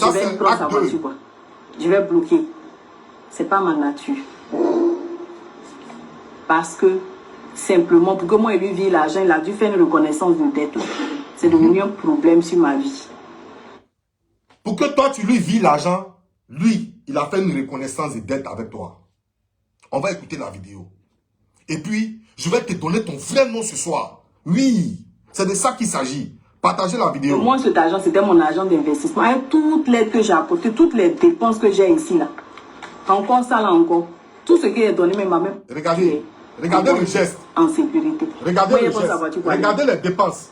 je vais prendre sa voiture, quoi. Je vais bloquer. C'est pas ma nature. Parce que, simplement, pour que moi, il lui vire l'argent, il a dû faire une reconnaissance de dette. C'est devenu un problème sur ma vie. Pour que toi, tu lui vis l'argent, lui, il a fait une reconnaissance de dette avec toi. On va écouter la vidéo. Et puis, je vais te donner ton vrai nom ce soir. Oui, c'est de ça qu'il s'agit. Partagez la vidéo. Moi, cet argent, c'était mon argent d'investissement. Avec toute l'aide que j'ai apportée, toutes les dépenses que j'ai ici, là. Encore ça, là, encore. Tout ce qu'il a donné, même ma mère. Regardez, regardez le geste. En sécurité. Regardez le geste. Regardez les dépenses.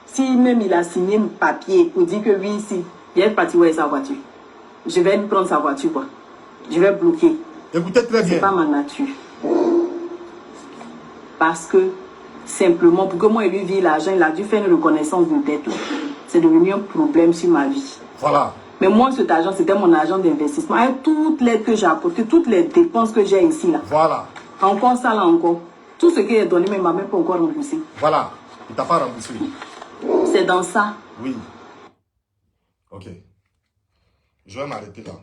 Si même il a signé un papier pour dire que oui, si, il est parti voir sa voiture. Je vais lui prendre sa voiture, quoi. Je vais bloquer. Écoutez très bien. C'est pas ma nature. Parce que, simplement, pour que moi, il lui vire l'argent, il a dû faire une reconnaissance de dette. C'est devenu un problème sur ma vie. Voilà. Mais moi, cet argent, c'était mon argent d'investissement. Avec toute l'aide que j'ai apportée, toutes les dépenses que j'ai ici, là. Voilà. Encore ça, là, encore. Tout ce qu'il a donné, mais il m'a même pas encore remboursé. Voilà. Il t'a pas remboursé. C'est dans ça. Oui. Ok. Je vais m'arrêter là.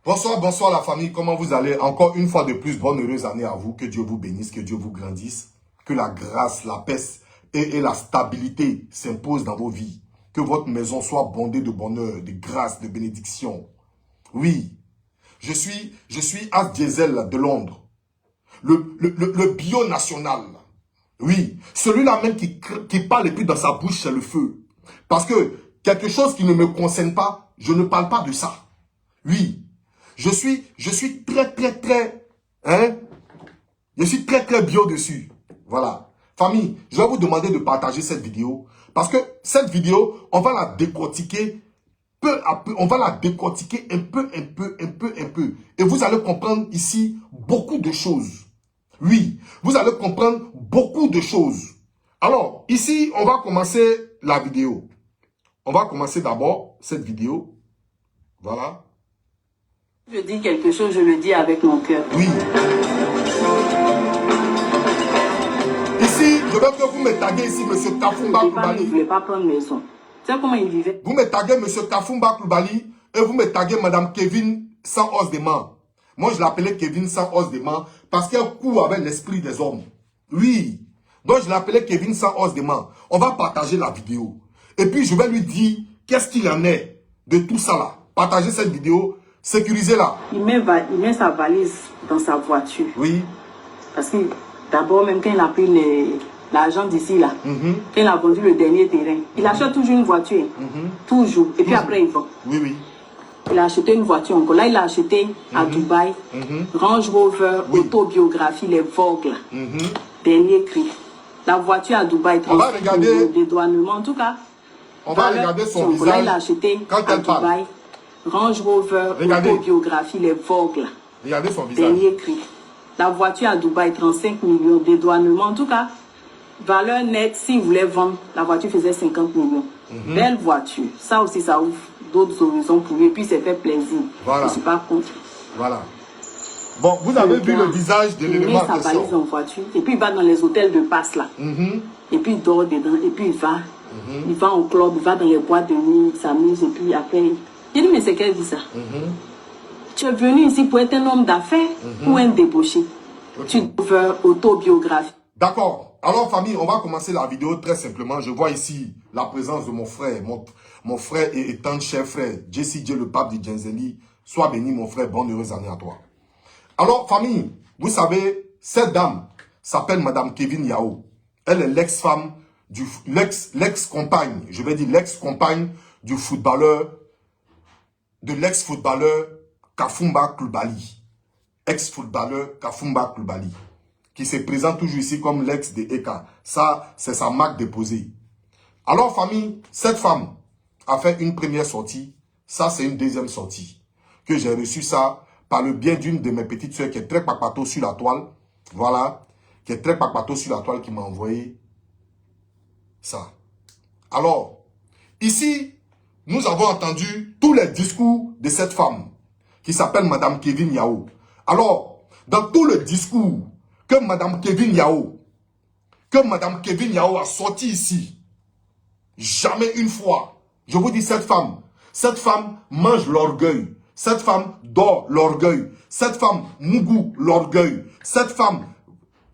Bonsoir, bonsoir la famille. Comment vous allez? Encore une fois de plus, bonne heureuse année à vous. Que Dieu vous bénisse, que Dieu vous grandisse. Que la grâce, la paix et la stabilité s'imposent dans vos vies. Que votre maison soit bondée de bonheur, de grâce, de bénédiction. Oui. Je suis As Diesel de Londres. Le bio national. Oui. Celui-là même qui parle et puis dans sa bouche, c'est le feu. Parce que quelque chose qui ne me concerne pas, je ne parle pas de ça. Oui. Je suis très, hein? Je suis très bio dessus. Voilà. Famille, je vais vous demander de partager cette vidéo. Parce que cette vidéo, on va la décortiquer peu à peu. On va la décortiquer un peu. Et vous allez comprendre ici beaucoup de choses. Oui, vous allez comprendre beaucoup de choses. Alors, ici, on va commencer la vidéo. On va commencer d'abord cette vidéo. Voilà. Je dis quelque chose, je le dis avec mon cœur. Oui. Ici, je veux que vous me taguez ici, M. Kafumba Koulibaly. Il ne voulait pas prendre maison. Tu sais comment il vivait? Vous me taguez M. Kafumba Koulibaly et vous me taguez Mme Kevin sans os de main. Moi, je l'appelais Kevin sans os de main parce qu'elle court avec l'esprit des hommes. Oui. Donc, je l'appelais Kevin sans os de main. On va partager la vidéo. Et puis, je vais lui dire qu'est-ce qu'il en est de tout ça là. Partagez cette vidéo. Sécurisez-la. Il met sa valise dans sa voiture. Oui. Parce que d'abord, même quand il a pris l'argent d'ici, là, quand il a vendu le dernier terrain, il achète toujours une voiture. Toujours. Et puis après, il vend. Oui, oui. Il a acheté une voiture encore. Là, il a acheté à Dubaï, Range Rover, autobiographie, les Vogue, là. Dernier cri. La voiture à Dubaï, on va regarder le dédouanement. En tout cas, on va regarder son visage. Là, il a acheté quand à elle parle. Dubaï, Range Rover, autobiographie, les Vogue, là. Regardez son visage. Dernier cri. La voiture à Dubaï, 35 millions, dédouanement. En tout cas, valeur nette, s'il voulait vendre, la voiture faisait 50 millions. Belle voiture. Ça aussi, ça ouvre d'autres horizons pour lui. Et puis, c'est fait plaisir. Voilà. Je ne suis pas contre. Voilà. Bon, vous avez vu le visage de l'élément en question. Il met sa valise en voiture. Et puis, il va dans les hôtels de passe, là. Et puis, il dort dedans. Et puis, il va. Il va au club, il va dans les boîtes de nuit, il s'amuse. Et puis, après... J'ai dit, mais c'est qu'elle dit ça. Tu es venu ici pour être un homme d'affaires ou un débauché. Tu veux autobiographie. D'accord. Alors, famille, on va commencer la vidéo très simplement. Je vois ici la présence de mon frère, mon frère et tante cher frère, Jesse J, le pape de Djenzeli. Sois béni, mon frère. Bonne heureuse année à toi. Alors, famille, vous savez, cette dame s'appelle Madame Kevin Yao. Elle est l'ex-femme, l'ex-compagne, je vais dire l'ex-compagne du footballeur, de l'ex-footballeur Kafumba Koulibaly. Ex-footballeur Kafumba Koulibaly. Qui se présente toujours ici comme l'ex de Eka. Ça, c'est sa marque déposée. Alors, famille, cette femme a fait une première sortie. Ça, c'est une deuxième sortie. Que j'ai reçu ça par le biais d'une de mes petites soeurs qui est très papato sur la toile. Voilà. Qui est très papato sur la toile qui m'a envoyé ça. Alors, ici, nous avons entendu tous les discours de cette femme qui s'appelle Madame Kevin Yao. Alors, dans tout le discours que Madame Kevin Yao a sorti ici, jamais une fois, Je vous dis, cette femme mange l'orgueil. Cette femme dort l'orgueil. Cette femme mougou l'orgueil. Cette femme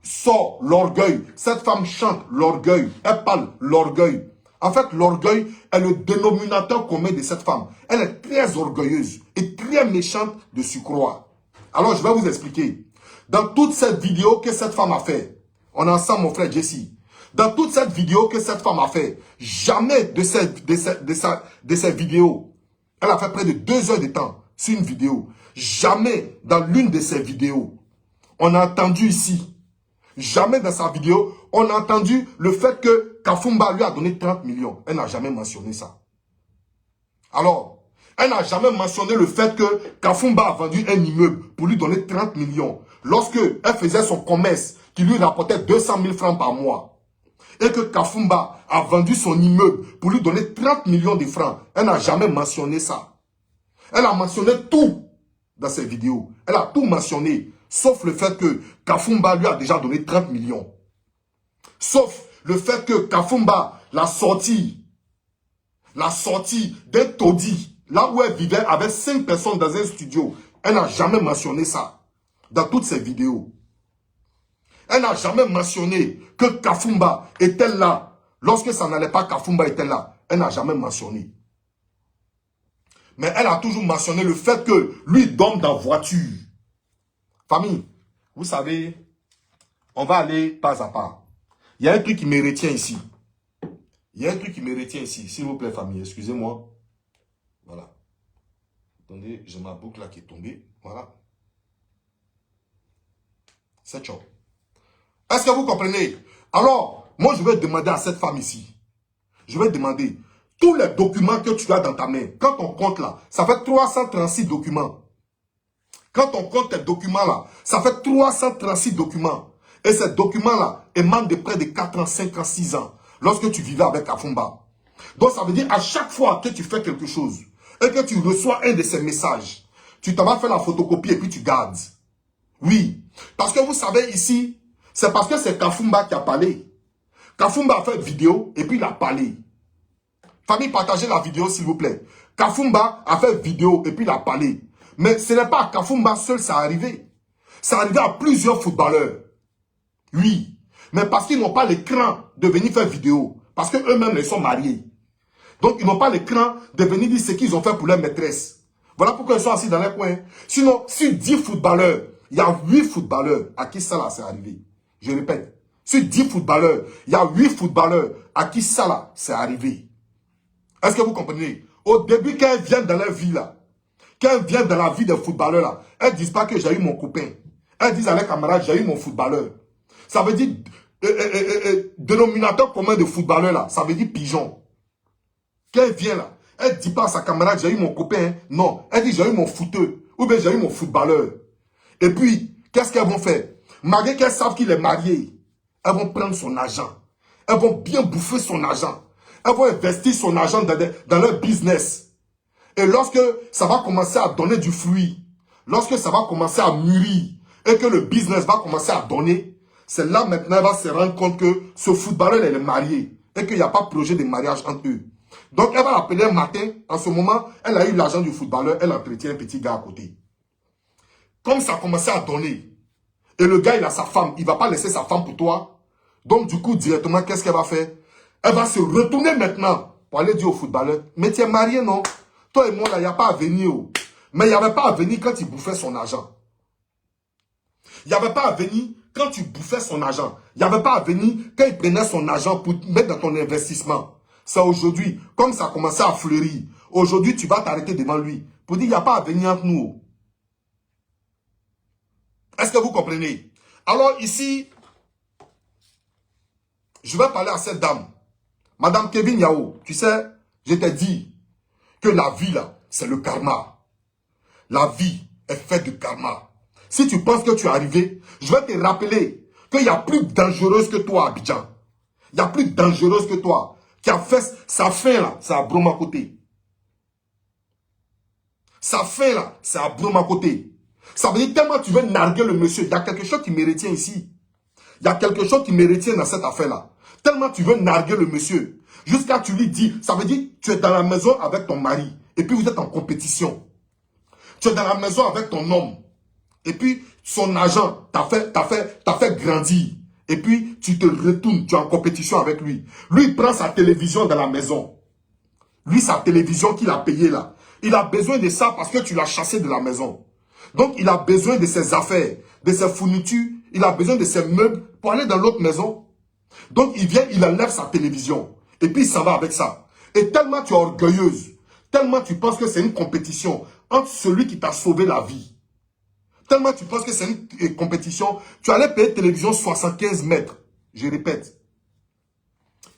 sort l'orgueil. Cette femme chante l'orgueil. Elle parle l'orgueil. En fait, l'orgueil est le dénominateur commun de cette femme. Elle est très orgueilleuse et très méchante de surcroît. Alors, je vais vous expliquer. Dans toute cette vidéo que cette femme a fait, on est ensemble, mon frère Jesse. Dans toute cette vidéo que cette femme a fait, jamais de ces vidéos, elle a fait près de 2 heures de temps sur une vidéo. Jamais dans l'une de ces vidéos, on a entendu ici, jamais dans sa vidéo, on a entendu le fait que Kafumba lui a donné 30 millions. Elle n'a jamais mentionné ça. Alors, elle n'a jamais mentionné le fait que Kafumba a vendu un immeuble pour lui donner 30 millions. Lorsque elle faisait son commerce qui lui rapportait 200 000 francs par mois, et que Kafumba a vendu son immeuble pour lui donner 30 millions de francs, elle n'a jamais mentionné ça. Elle a mentionné tout dans ses vidéos. Elle a tout mentionné, sauf le fait que Kafumba lui a déjà donné 30 millions. Sauf le fait que Kafumba l'a sorti d'un taudis, là où elle vivait avec 5 personnes dans un studio. Elle n'a jamais mentionné ça dans toutes ses vidéos. Elle n'a jamais mentionné que Kafumba était là. Lorsque ça n'allait pas, Kafumba était là. Elle n'a jamais mentionné. Mais elle a toujours mentionné le fait que lui dorme dans la voiture. Famille, vous savez, on va aller pas à pas. Il y a un truc qui me retient ici. Il y a un truc qui me retient ici. S'il vous plaît, famille, excusez-moi. Voilà. Attendez, j'ai ma boucle là qui est tombée. Voilà. C'est chaud. Est-ce que vous comprenez? Alors, moi, je vais demander à cette femme ici. Je vais demander tous les documents que tu as dans ta main. Quand on compte là, ça fait 336 documents. Quand on compte tes documents là, ça fait 336 documents. Et ces documents là émanent de près de 4 ans, 5 ans, 6 ans. Lorsque tu vivais avec Kafumba. Donc, ça veut dire à chaque fois que tu fais quelque chose et que tu reçois un de ces messages, tu t'en vas faire la photocopie et puis tu gardes. Oui. Parce que vous savez ici, c'est parce que c'est Kafumba qui a parlé. Kafumba a fait une vidéo et puis il a parlé. Famille, partagez la vidéo s'il vous plaît. Kafumba a fait une vidéo et puis il a parlé. Mais ce n'est pas à Kafumba seul ça est arrivé. Ça est arrivé à plusieurs footballeurs. Oui. Mais parce qu'ils n'ont pas l'écran de venir faire vidéo. Parce qu'eux-mêmes, ils sont mariés. Donc, ils n'ont pas l'écran de venir dire ce qu'ils ont fait pour leur maîtresse. Voilà pourquoi ils sont assis dans les coins. Sinon, sur 10 footballeurs, il y a 8 footballeurs à qui ça là, c'est arrivé. Je répète. Sur 10 footballeurs, il y a 8 footballeurs à qui ça là, c'est arrivé. Est-ce que vous comprenez? Au début, quand elles viennent dans leur vie là, quand elles viennent dans la vie des footballeurs là, elles ne disent pas que j'ai eu mon copain. Elles disent à leurs camarades, j'ai eu mon footballeur. Ça veut dire, dénominateur commun de footballeur là, ça veut dire pigeon. Quand elle vient là, elle ne dit pas à sa camarade, j'ai eu mon copain. Non, elle dit, j'ai eu mon footeur. Ou bien j'ai eu mon footballeur. Et puis, qu'est-ce qu'elles vont faire? Malgré qu'elles savent qu'il est marié, elles vont prendre son argent. Elles vont bien bouffer son argent. Elles vont investir son argent dans leur business. Et lorsque ça va commencer à donner du fruit, lorsque ça va commencer à mûrir, et que le business va commencer à donner, c'est là maintenant elle va se rendre compte que ce footballeur elle est marié et qu'il n'y a pas de projet de mariage entre eux. Donc elle va l'appeler un matin, en ce moment, elle a eu l'argent du footballeur, elle entretient un petit gars à côté. Comme ça a commencé à donner, et le gars il a sa femme, il ne va pas laisser sa femme pour toi. Donc du coup directement qu'est-ce qu'elle va faire? Elle va se retourner maintenant pour aller dire au footballeur, mais tu es marié non? Toi et moi là, il n'y a pas à venir. Mais il n'y avait pas à venir quand il bouffait son argent. Il n'y avait pas à venir quand tu bouffais son argent. Il n'y avait pas à venir quand il prenait son argent pour mettre dans ton investissement. C'est aujourd'hui, comme ça a commencé à fleurir, aujourd'hui tu vas t'arrêter devant lui pour dire il n'y a pas à venir entre nous. Est-ce que vous comprenez? Alors ici, je vais parler à cette dame. Madame Kevin Yao, tu sais, je t'ai dit que la vie là, c'est le karma. La vie est faite de karma. Si tu penses que tu es arrivé, je vais te rappeler qu'il y a plus dangereuse que toi, Abidjan. Il y a plus dangereuse que toi. Qui a fait sa fin là, c'est à Bromakoté. Sa fin là, c'est à Bromakoté. Ça veut dire tellement tu veux narguer le monsieur. Il y a quelque chose qui me retient ici. Il y a quelque chose qui me retient dans cette affaire là. Tellement tu veux narguer le monsieur. Jusqu'à tu lui dis, ça veut dire tu es dans la maison avec ton mari. Et puis vous êtes en compétition. Tu es dans la maison avec ton homme. Et puis son agent t'a fait grandir. Et puis tu te retournes, tu es en compétition avec lui. Lui, il prend sa télévision dans la maison. Lui, sa télévision qu'il a payée là. Il a besoin de ça parce que tu l'as chassé de la maison. Donc, il a besoin de ses affaires, de ses fournitures. Il a besoin de ses meubles pour aller dans l'autre maison. Donc, il vient, il enlève sa télévision. Et puis, il s'en va avec ça. Et tellement tu es orgueilleuse, tellement tu penses que c'est une compétition entre celui qui t'a sauvé la vie. Tellement tu penses que c'est une compétition. Tu allais payer télévision 75 mètres. Je répète.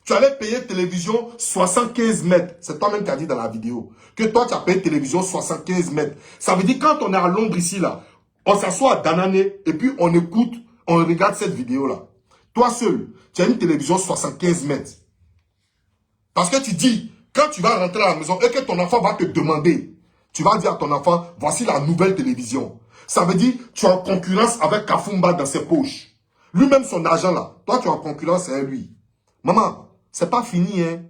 Tu allais payer télévision 75 mètres. C'est toi-même qui as dit dans la vidéo. Que toi, tu as payé télévision 75 mètres. Ça veut dire quand on est à Londres ici, là, on s'assoit à Danané et puis on écoute, on regarde cette vidéo-là. Toi seul, tu as une télévision 75 mètres. Parce que tu dis, quand tu vas rentrer à la maison et que ton enfant va te demander, tu vas dire à ton enfant, voici la nouvelle télévision. Ça veut dire, tu es en concurrence avec Kafumba dans ses poches. Lui-même, son argent là, toi, tu es en concurrence avec lui. Maman, c'est pas fini, hein.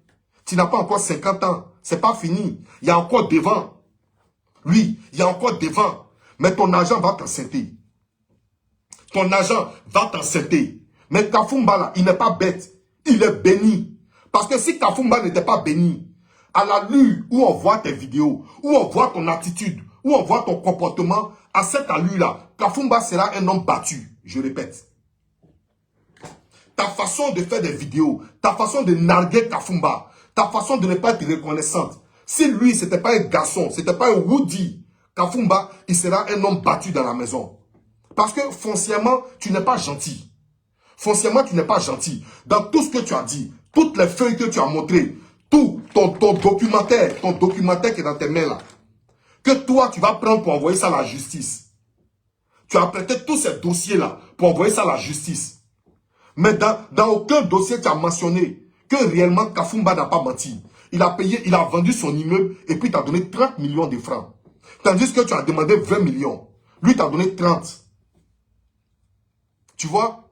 Tu n'as pas encore 50 ans. C'est pas fini. Il y a encore devant. Oui, il y a encore devant. Mais ton argent va t'enceinter. Ton argent va t'enceinter. Mais Kafumba là, il n'est pas bête. Il est béni. Parce que si Kafumba n'était pas béni, à la allure où on voit tes vidéos, où on voit ton attitude, où on voit ton comportement, à cette allure-là, Kafumba sera un homme battu. Je répète. Ta façon de faire des vidéos, ta façon de narguer Kafumba, ta façon de ne pas être reconnaissante. Si lui, ce n'était pas un garçon, ce n'était pas un Woody, Kafumba, il sera un homme battu dans la maison. Parce que foncièrement, tu n'es pas gentil. Foncièrement, tu n'es pas gentil. Dans tout ce que tu as dit, toutes les feuilles que tu as montrées, tout ton documentaire qui est dans tes mains là, que toi, tu vas prendre pour envoyer ça à la justice. Tu as prêté tous ces dossiers-là pour envoyer ça à la justice. Mais dans aucun dossier, tu as mentionné que réellement Kafumba n'a pas menti. Il a payé, il a vendu son immeuble et puis il t'a donné 30 millions de francs. Tandis que tu as demandé 20 millions. Lui t'a donné 30. Tu vois?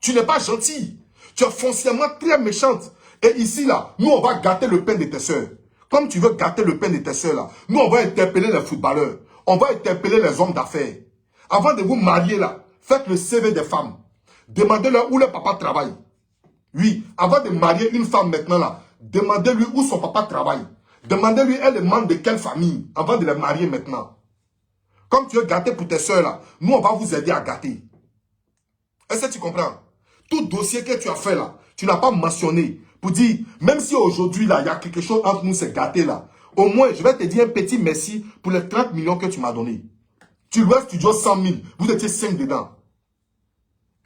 Tu n'es pas gentil. Tu es foncièrement très méchante. Et ici, là, nous, on va gâter le pain de tes soeurs. Comme tu veux gâter le pain de tes soeurs, là, nous, on va interpeller les footballeurs. On va interpeller les hommes d'affaires. Avant de vous marier, là, faites le CV des femmes. Demandez-leur où le papa travaille. Oui, avant de marier une femme maintenant là, demandez-lui où son papa travaille. Demandez-lui elle est membre de quelle famille avant de la marier maintenant. Comme tu veux gâter pour tes soeurs là, nous on va vous aider à gâter. Est-ce que tu comprends? Tout dossier que tu as fait là, tu n'as pas mentionné pour dire, même si aujourd'hui là, il y a quelque chose entre nous, c'est gâté là. Au moins, je vais te dire un petit merci pour les 30 millions que tu m'as donné. Tu louais studio 100 000, vous étiez 5 dedans.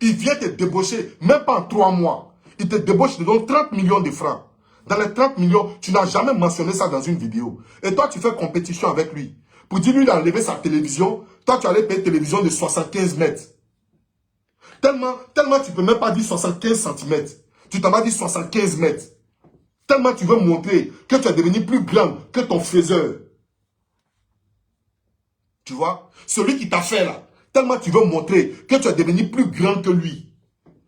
Il vient te débaucher, même pas en 3 mois. Il te débauche, il te donne 30 millions de francs. Dans les 30 millions, tu n'as jamais mentionné ça dans une vidéo. Et toi, tu fais compétition avec lui. Pour dire lui d'enlever sa télévision, toi, tu allais payer une télévision de 75 mètres. Tellement tu ne peux même pas dire 75 cm. Tu t'en vas dire 75 mètres. Tellement tu veux montrer que tu es devenu plus grand que ton faiseur. Tu vois? Celui qui t'a fait là. Tellement tu veux montrer que tu es devenu plus grand que lui.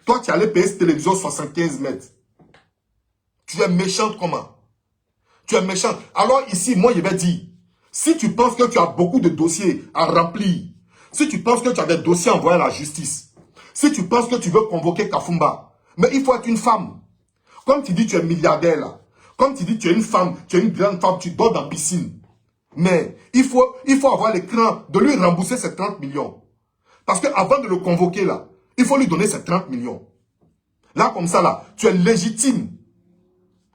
Toi, tu allais payer cette télévision 75 mètres. Tu es méchante comment? Tu es méchante. Alors ici, moi, je vais dire, si tu penses que tu as beaucoup de dossiers à remplir, si tu penses que tu as des dossiers à envoyer à la justice, si tu penses que tu veux convoquer Kafumba, mais il faut être une femme. Comme tu dis, tu es milliardaire là. Comme tu dis, tu es une femme, tu es une grande femme, tu dors dans la piscine. Mais il faut avoir le cran de lui rembourser ces 30 millions. Parce qu'avant de le convoquer là, il faut lui donner ces 30 millions. Là, comme ça, là, tu es légitime.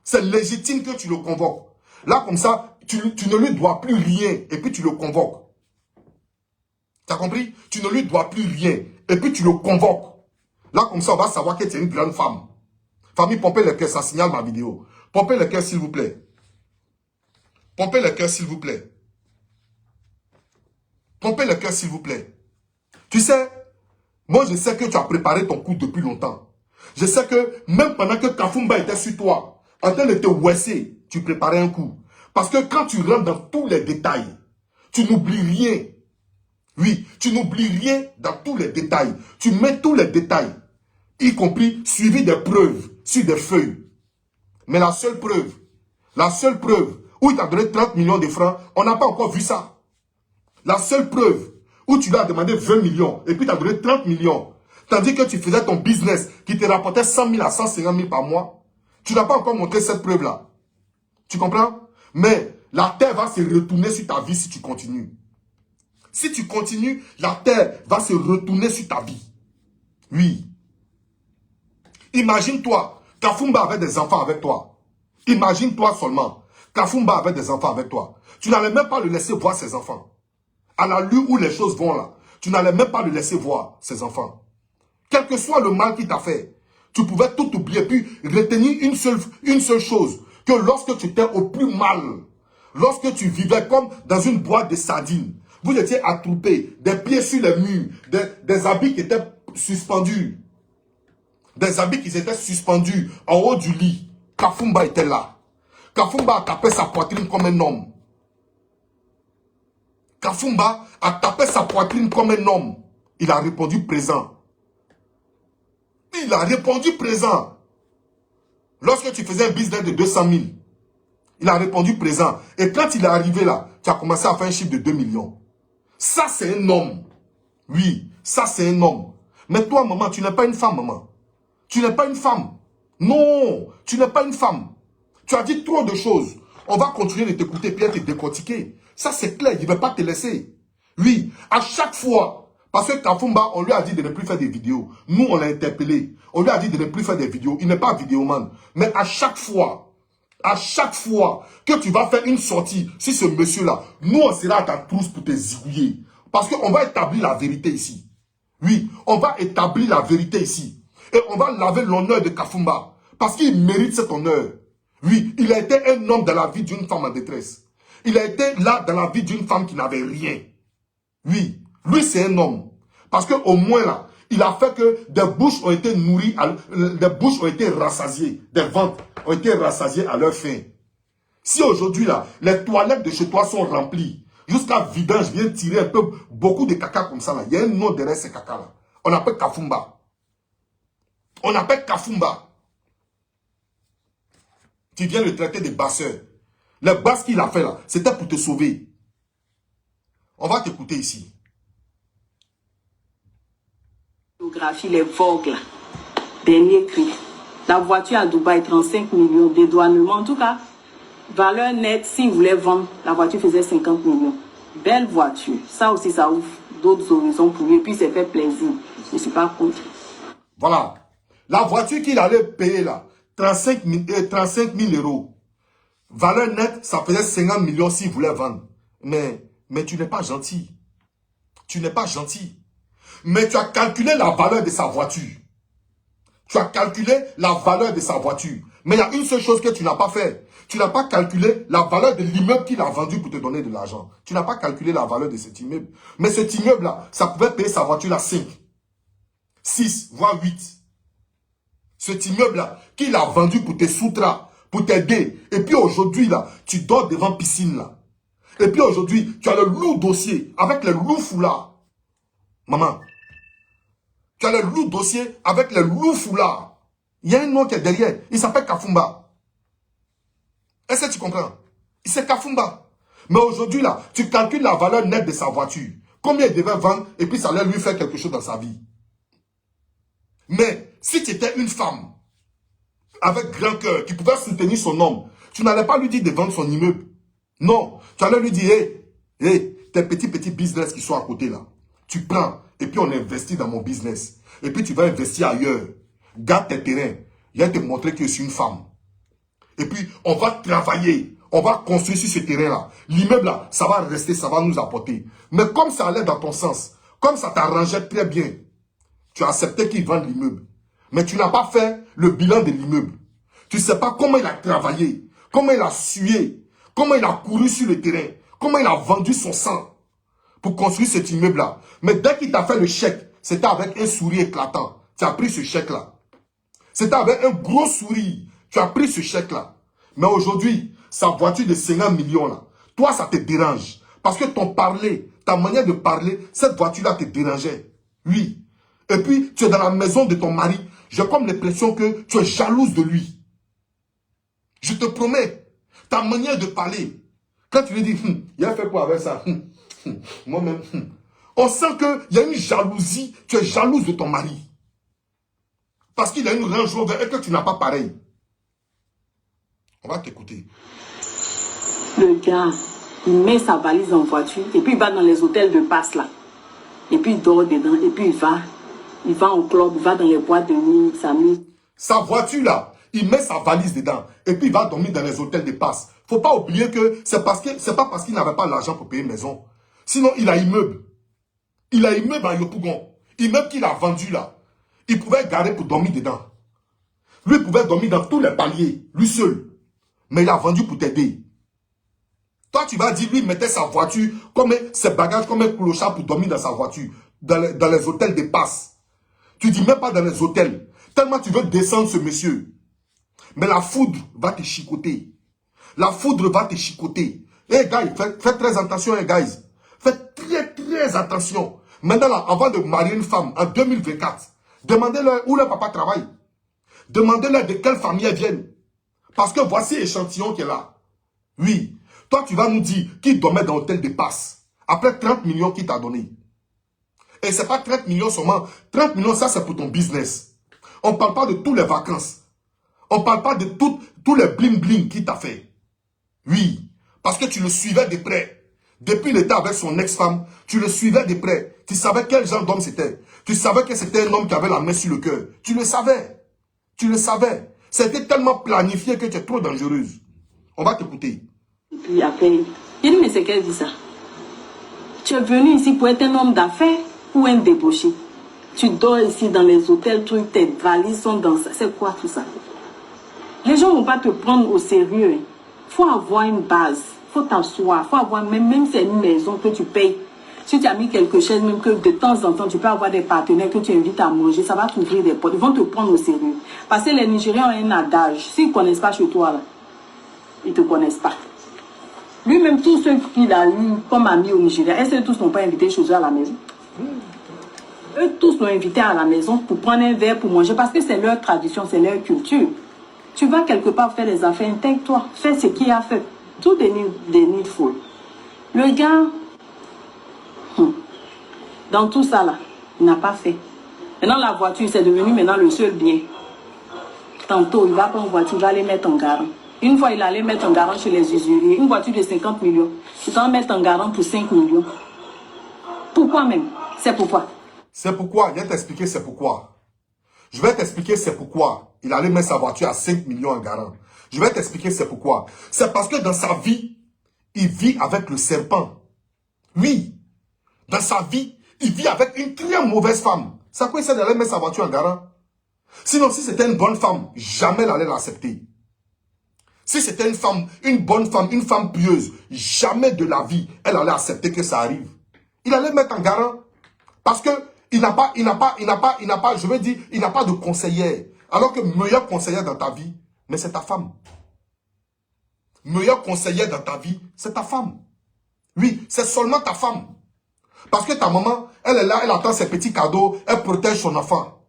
C'est légitime que tu le convoques. Là, comme ça, tu ne lui dois plus rien et puis tu le convoques. Tu as compris? Tu ne lui dois plus rien et puis tu le convoques. Là, comme ça, on va savoir que tu es une grande femme. Famille, pompez le cœur, ça signale ma vidéo. Pompez le cœur, s'il vous plaît. Pompez le cœur, s'il vous plaît. Pompez le cœur, s'il vous plaît. Tu sais, moi, je sais que tu as préparé ton coup depuis longtemps. Je sais que même pendant que Kafumba était sur toi, en train de te ouesser, tu préparais un coup. Parce que quand tu rentres dans tous les détails, tu n'oublies rien. Oui, tu n'oublies rien dans tous les détails. Tu mets tous les détails, y compris suivi des preuves sur des feuilles. Mais la seule preuve où il t'a donné 30 millions de francs, on n'a pas encore vu ça. La seule preuve où tu lui as demandé 20 millions et puis tu as donné 30 millions, tandis que tu faisais ton business qui te rapportait 100 000 à 150 000 par mois, tu n'as pas encore montré cette preuve-là. Tu comprends? Mais la terre va se retourner sur ta vie si tu continues. Si tu continues, la terre va se retourner sur ta vie. Oui. Imagine-toi, Kafumba avait des enfants avec toi. Imagine-toi seulement, Kafumba avait des enfants avec toi. Tu n'allais même pas le laisser voir ses enfants. À la lueur où les choses vont là, tu n'allais même pas le laisser voir ses enfants. Quel que soit le mal qu'il t'a fait, tu pouvais tout oublier, puis retenir une seule chose, que lorsque tu étais au plus mal, lorsque tu vivais comme dans une boîte de sardines, vous étiez attroupés, des pieds sur les murs, des habits qui étaient suspendus. Des habits qui étaient suspendus en haut du lit. Kafumba était là. Kafumba a tapé sa poitrine comme un homme. Kafumba a tapé sa poitrine comme un homme. Il a répondu présent. Il a répondu présent. Lorsque tu faisais un business de 200 000, il a répondu présent. Et quand il est arrivé là, tu as commencé à faire un chiffre de 2 millions. Ça, c'est un homme. Oui, ça, c'est un homme. Mais toi, maman, tu n'es pas une femme, maman. Tu n'es pas une femme. Non, tu n'es pas une femme. Tu as dit trop de choses. On va continuer de t'écouter puis te décortiquer. Ça, c'est clair, il ne va pas te laisser. Oui, à chaque fois, parce que Kafumba, on lui a dit de ne plus faire des vidéos. Nous, on l'a interpellé. On lui a dit de ne plus faire des vidéos. Il n'est pas vidéoman. Mais à chaque fois que tu vas faire une sortie sur ce monsieur-là, nous, on sera à ta trousse pour te zigouiller. Parce qu'on va établir la vérité ici. Oui, on va établir la vérité ici. Et on va laver l'honneur de Kafumba. Parce qu'il mérite cet honneur. Oui, il a été un homme dans la vie d'une femme en détresse. Il a été là dans la vie d'une femme qui n'avait rien. Oui, lui c'est un homme. Parce qu'au moins là, il a fait que des bouches ont été nourries, des bouches ont été rassasiées, des ventres ont été rassasiés à leur faim. Si aujourd'hui là, les toilettes de chez toi sont remplies, jusqu'à vidange vient tirer un peu, beaucoup de caca comme ça là, il y a un nom derrière ces caca là. On appelle Kafumba. On appelle Kafumba. Tu viens le traiter de basseur. Les basses qu'il a fait là, c'était pour te sauver. On va t'écouter ici. Les Vogue là. Dernier cri. La voiture à Dubaï, 35 millions. Dédouanement. En tout cas, valeur nette, s'il voulait vendre, la voiture faisait 50 millions. Belle voiture. Ça aussi, ça ouvre d'autres horizons pour lui. Et puis, c'est fait plaisir. Je ne suis pas contre. Voilà. La voiture qu'il allait payer là, 35 000 euros. Valeur nette, ça faisait 50 millions s'il voulait vendre. Mais tu n'es pas gentil. Tu n'es pas gentil. Mais tu as calculé la valeur de sa voiture. Tu as calculé la valeur de sa voiture. Mais il y a une seule chose que tu n'as pas fait. Tu n'as pas calculé la valeur de l'immeuble qu'il a vendu pour te donner de l'argent. Tu n'as pas calculé la valeur de cet immeuble. Mais cet immeuble-là, ça pouvait payer sa voiture à 5, 6, voire 8. Cet immeuble-là, qu'il a vendu pour tes soutras, pour t'aider. Et puis aujourd'hui, là, tu dors devant piscine, là. Et puis aujourd'hui, tu as le lourd dossier avec le lourd foulard. Maman, tu as le lourd dossier avec le lourd foulard. Il y a un nom qui est derrière. Il s'appelle Kafumba. Est-ce que tu comprends? C'est Kafumba. Mais aujourd'hui, là, tu calcules la valeur nette de sa voiture. Combien il devait vendre et puis ça allait lui faire quelque chose dans sa vie. Mais si tu étais une femme avec grand cœur qui pouvait soutenir son homme, tu n'allais pas lui dire de vendre son immeuble. Non, tu allais lui dire, hey, tes petits business qui sont à côté là, tu prends et puis on investit dans mon business. Et puis tu vas investir ailleurs. Garde tes terrains. Viens te montrer que je suis une femme. Et puis on va travailler. On va construire sur ce terrain-là. L'immeuble là, ça va rester, ça va nous apporter. Mais comme ça allait dans ton sens, comme ça t'arrangeait très bien, tu as accepté qu'il vende l'immeuble. Mais tu n'as pas fait le bilan de l'immeuble. Tu ne sais pas comment il a travaillé, comment il a sué, comment il a couru sur le terrain, comment il a vendu son sang pour construire cet immeuble-là. Mais dès qu'il t'a fait le chèque, c'était avec un sourire éclatant. Tu as pris ce chèque-là. C'était avec un gros sourire. Tu as pris ce chèque-là. Mais aujourd'hui, sa voiture de 50 millions là, toi ça te dérange. Parce que ton parler, ta manière de parler, cette voiture-là te dérangeait. Oui. Et puis, tu es dans la maison de ton mari. J'ai comme l'impression que tu es jalouse de lui. Je te promets, ta manière de parler, quand tu lui dis, il a fait quoi avec ça? Moi-même, on sent qu'il y a une jalousie, tu es jalouse de ton mari. Parce qu'il a une Range Rover et que tu n'as pas pareil. On va t'écouter. Le gars, il met sa valise en voiture et puis il va dans les hôtels de passe là. Et puis il dort dedans et puis il va au club, il va dans les boîtes de nuit, il s'amuse. Sa voiture là, il met sa valise dedans et puis il va dormir dans les hôtels de passe. Faut pas oublier que c'est pas parce qu'il n'avait pas l'argent pour payer une maison. Sinon, il a immeuble. Il a immeuble à Yopougon. Immeuble qu'il a vendu là. Il pouvait garer pour dormir dedans. Lui, il pouvait dormir dans tous les paliers, lui seul. Mais il a vendu pour t'aider. Toi, tu vas dire, lui, il mettait sa voiture, ses bagages comme un clochard pour dormir dans sa voiture, dans les hôtels de passe. Tu dis même pas dans les hôtels. Tellement tu veux descendre ce monsieur. Mais la foudre va te chicoter. La foudre va te chicoter. Eh, guys, faites très attention, guys. Faites très attention. Maintenant, là, avant de marier une femme, en 2024, demandez-leur où le papa travaille. Demandez-leur de quelle famille elles viennent. Parce que voici l'échantillon qui est là. Oui. Toi, tu vas nous dire qu'il dormait dans l'hôtel de passe. Après 30 millions qu'il t'a donné. Et ce n'est pas 30 millions seulement. 30 millions, ça, c'est pour ton business. On ne parle pas de toutes les vacances. On ne parle pas de tous les bling-bling qu'il t'a fait. Oui. Parce que tu le suivais de près. Depuis l'état avec son ex-femme, tu le suivais de près. Tu savais quel genre d'homme c'était. Tu savais que c'était un homme qui avait la main sur le cœur. Tu le savais. Tu le savais. C'était tellement planifié que tu es trop dangereuse. On va t'écouter. Et puis après, il dit, mais c'est qu'elle dit ça. Tu es venu ici pour être un homme d'affaires ou un débauché. Tu dors ici dans les hôtels, tes valises sont dans ça. C'est quoi tout ça? Les gens ne vont pas te prendre au sérieux. Il faut avoir une base. Il faut t'asseoir. Il faut avoir, même si c'est une maison que tu payes. Si tu as mis quelque chose, même que de temps en temps, tu peux avoir des partenaires que tu invites à manger, ça va t'ouvrir des portes. Ils vont te prendre au sérieux. Parce que les Nigériens ont un adage. S'ils ne connaissent pas chez toi, là, ils ne te connaissent pas. Lui-même, tous ceux qu'il a eu comme amis au Nigeria, est-ce que tous n'ont pas invité chez eux à la maison? Eux tous l'ont invité à la maison pour prendre un verre, pour manger, parce que c'est leur tradition, c'est leur culture. Tu vas quelque part faire des affaires, intègre-toi, fais ce qu'il a fait. Tout des needful. Le gars, dans tout ça là, il n'a pas fait. Maintenant la voiture, c'est devenu maintenant le seul bien. Tantôt, il va prendre une voiture, il va aller mettre en garant. Une fois, il allait mettre en garant chez les usuriers. Une voiture de 50 millions. Il va mettre en garant pour 5 millions. Pourquoi même? C'est pourquoi. C'est pourquoi. Je vais t'expliquer c'est pourquoi. Je vais t'expliquer c'est pourquoi. Il allait mettre sa voiture à 5 millions en garant. Je vais t'expliquer c'est pourquoi. C'est parce que dans sa vie, il vit avec le serpent. Oui. Dans sa vie, il vit avec une très mauvaise femme. C'est quoi ça d'aller mettre sa voiture en garant? Sinon, si c'était une bonne femme, jamais elle allait l'accepter. Si c'était une bonne femme, une femme pieuse, jamais de la vie, elle allait accepter que ça arrive. Il allait mettre en garant. Parce que il n'a pas, je veux dire, il n'a pas de conseillère. Alors que meilleure conseillère dans ta vie, mais c'est ta femme. Meilleure conseillère dans ta vie, c'est ta femme. Oui, c'est seulement ta femme. Parce que ta maman, elle est là, elle attend ses petits cadeaux, elle protège son enfant.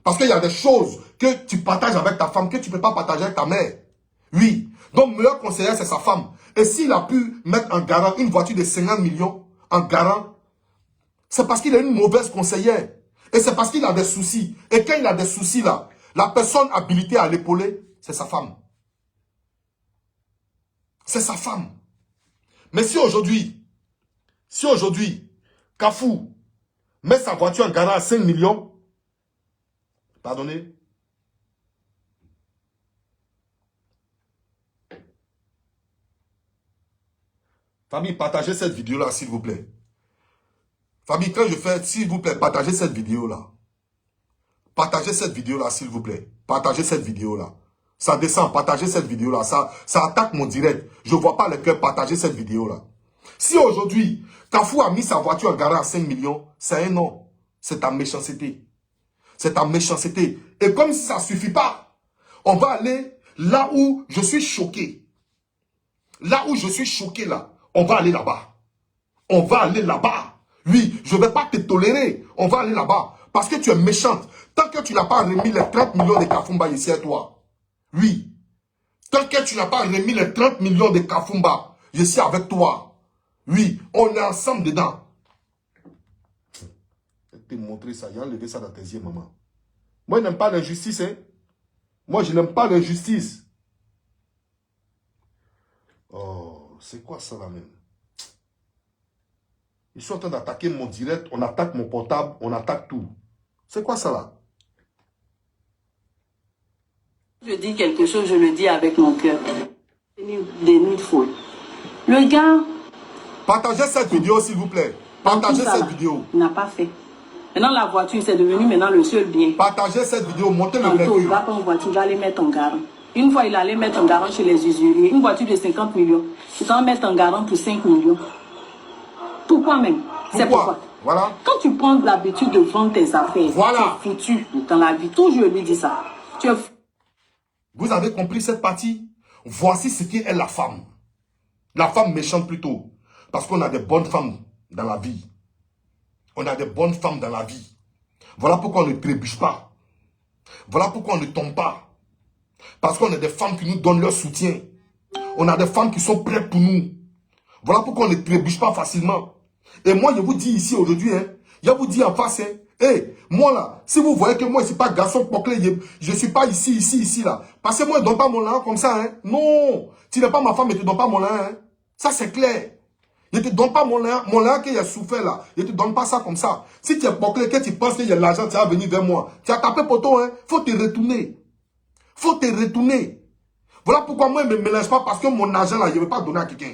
Parce qu'il y a des choses que tu partages avec ta femme que tu ne peux pas partager avec ta mère. Oui. Donc, meilleur conseiller, c'est sa femme. Et s'il a pu mettre en garant une voiture de 50 millions en garant, c'est parce qu'il a une mauvaise conseillère. Et c'est parce qu'il a des soucis. Et quand il a des soucis là, la personne habilitée à l'épauler, c'est sa femme. C'est sa femme. Mais si aujourd'hui, Kafou met sa voiture en garant à 5 millions, pardonnez, famille, partagez cette vidéo-là, s'il vous plaît. Famille, quand je fais, s'il vous plaît, partagez cette vidéo-là. Partagez cette vidéo-là, s'il vous plaît. Partagez cette vidéo-là. Ça descend, partagez cette vidéo-là. Ça attaque mon direct. Je ne vois pas le cœur, partagez cette vidéo-là. Si aujourd'hui, Kafou a mis sa voiture en garant à 5 millions, c'est un non. C'est ta méchanceté. C'est ta méchanceté. Et comme si ça ne suffit pas, on va aller là où je suis choqué. Là où je suis choqué, là, on va aller là-bas. On va aller là-bas. Oui, je ne vais pas te tolérer. On va aller là-bas. Parce que tu es méchante. Tant que tu n'as pas remis les 30 millions de Kafoumba ici à toi. Oui. Tant que tu n'as pas remis les 30 millions de Kafumba, je suis avec toi. Oui, on est ensemble dedans. Je vais te montrer ça, j'ai enlevé ça dans tes yeux, maman. Moi, je n'aime pas l'injustice, hein. Moi, je n'aime pas l'injustice. Oh, c'est quoi ça là même? Ils sont en train d'attaquer mon direct, on attaque mon portable, on attaque tout. C'est quoi ça là? Je dis quelque chose, je le dis avec mon cœur. Des nuits folles. Le gars... Partagez cette vidéo, s'il vous plaît. Partagez cette vidéo. Il n'a pas fait. Maintenant, la voiture, c'est devenu maintenant le seul bien. Partagez cette vidéo, montez le Tantôt, il mercure. va pas en voiture, il va aller mettre en garant. Une fois, il allait mettre en garant chez les usuriers. Une voiture de 50 millions. Il va mettre en garant pour 5 millions. Pourquoi même? C'est pourquoi. Voilà. Quand tu prends l'habitude de vendre tes affaires, voilà, tu es foutu dans la vie. Toujours, je lui dis ça. Tu es... Vous avez compris cette partie? Voici ce qu'est la femme. La femme méchante plutôt. Parce qu'on a des bonnes femmes dans la vie. On a des bonnes femmes dans la vie. Voilà pourquoi on ne trébuche pas. Voilà pourquoi on ne tombe pas. Parce qu'on a des femmes qui nous donnent leur soutien. On a des femmes qui sont prêtes pour nous. Voilà pourquoi on ne trébuche pas facilement. Et moi, je vous dis ici aujourd'hui, hein, je vous dis en face, hein, hey, moi là, si vous voyez que moi, je ne suis pas garçon poclé, je ne suis pas ici, là. Parce que moi, je ne donne pas mon lin comme ça, hein. Non, tu n'es pas ma femme et tu ne donnes pas mon lin, hein. Ça, c'est clair. Je ne te donne pas mon lin que j'ai souffert là. Je ne te donne pas ça comme ça. Si tu es poclé, que tu penses qu'il y a l'argent, tu vas venir vers moi. Tu as tapé poteau, hein. Faut te retourner. Faut te retourner. Voilà pourquoi moi, je ne me mélange pas parce que mon argent là, je ne vais pas donner à quelqu'un.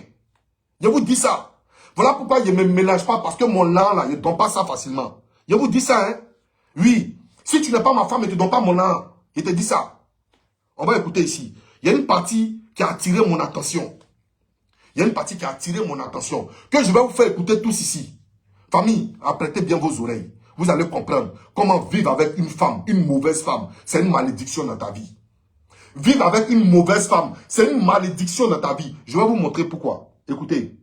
Je vous dis ça. Voilà pourquoi je ne me mélange pas parce que mon lin là, je ne donne pas ça facilement. Je vous dis ça, hein. Oui. Si tu n'es pas ma femme et tu ne donnes pas mon lin, je te dis ça. On va écouter ici. Il y a une partie qui a attiré mon attention. Il y a une partie qui a attiré mon attention. Que je vais vous faire écouter tous ici. Famille, apprêtez bien vos oreilles. Vous allez comprendre comment vivre avec une femme, une mauvaise femme. C'est une malédiction dans ta vie. Vivre avec une mauvaise femme, c'est une malédiction dans ta vie. Je vais vous montrer pourquoi. Écoutez.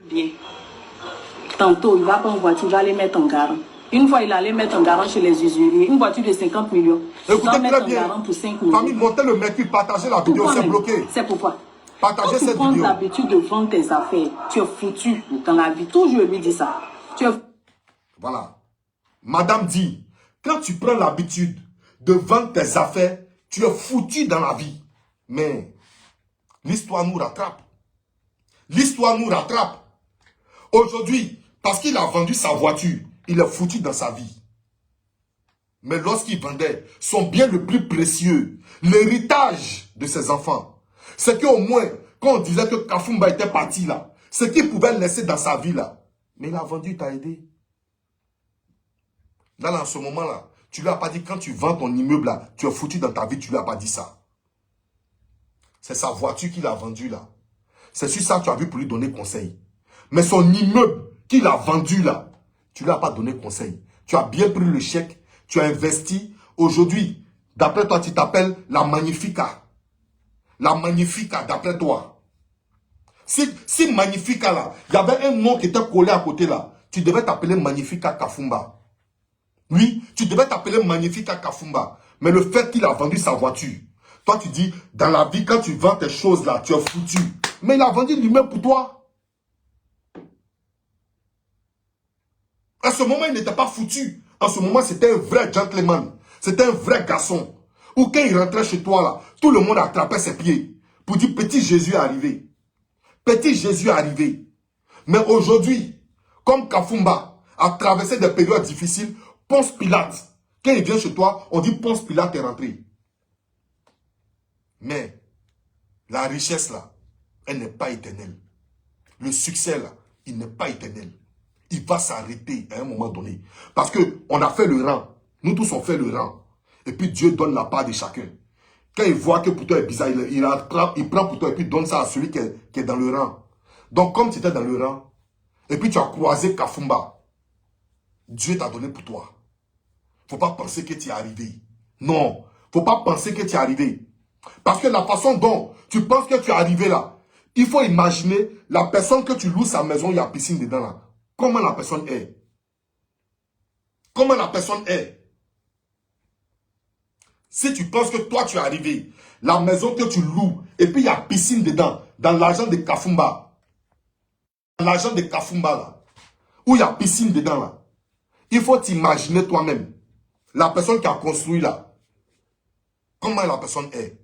Bien. Tantôt, il va pas en voiture, il va aller mettre en garant. Une fois, il allait mettre en garant chez les usuriers. Une voiture de 50 millions. Écoutez très bien. Pour 5 millions. Famille, montez le mercure, partagez la vidéo, c'est bloqué. C'est pourquoi. Partagez cette vidéo. Quand tu prends l'habitude de vendre tes affaires, tu es foutu dans la vie. Toujours, je lui dis ça. Voilà. Madame dit, quand tu prends l'habitude de vendre tes affaires, tu es foutu dans la vie. Mais l'histoire nous rattrape. L'histoire nous rattrape. Aujourd'hui, parce qu'il a vendu sa voiture, il est foutu dans sa vie. Mais lorsqu'il vendait son bien le plus précieux, l'héritage de ses enfants, c'est qu'au moins, quand on disait que Kafumba était parti là, ce qu'il pouvait laisser dans sa vie là, mais il a vendu, il t'a aidé. Là, en ce moment-là, tu lui as pas dit, quand tu vends ton immeuble là, tu es foutu dans ta vie, tu lui as pas dit ça. C'est sa voiture qu'il a vendue là. C'est sur ça que tu as vu pour lui donner conseil. Mais son immeuble qu'il a vendu là, tu ne lui as pas donné conseil. Tu as bien pris le chèque, tu as investi. Aujourd'hui, d'après toi, tu t'appelles la Magnifica. La Magnifica, d'après toi. Si Magnifica là, il y avait un nom qui était collé à côté là, tu devais t'appeler Magnifica Kafumba. Oui, tu devais t'appeler Magnifica Kafumba. Mais le fait qu'il a vendu sa voiture, toi tu dis, dans la vie, quand tu vends tes choses là, tu es foutu. Mais il a vendu lui-même pour toi. À ce moment, il n'était pas foutu. En ce moment, c'était un vrai gentleman. C'était un vrai garçon. Ou quand il rentrait chez toi, là, tout le monde attrapait ses pieds. Pour dire, petit Jésus est arrivé. Petit Jésus est arrivé. Mais aujourd'hui, comme Kafumba a traversé des périodes difficiles, Ponce Pilate, quand il vient chez toi, on dit Ponce Pilate est rentré. Mais la richesse, là, elle n'est pas éternelle. Le succès, là, il n'est pas éternel. Il va s'arrêter à un moment donné. Parce qu'on a fait le rang. Nous tous, on fait le rang. Et puis Dieu donne la part de chacun. Quand il voit que pour toi est bizarre, il prend pour toi et puis donne ça à celui qui est dans le rang. Donc comme tu étais dans le rang, et puis tu as croisé Kafumba, Dieu t'a donné pour toi. Faut pas penser que tu es arrivé. Non, faut pas penser que tu es arrivé. Parce que la façon dont tu penses que tu es arrivé là, il faut imaginer la personne que tu loues sa maison, il y a piscine dedans là. Comment la personne est? Comment la personne est? Si tu penses que toi, tu es arrivé, la maison que tu loues, et puis il y a piscine dedans, dans l'argent de Kafumba. Dans l'argent de Kafumba, là, où il y a piscine dedans, là. Il faut t'imaginer toi-même. La personne qui a construit, là, comment la personne est.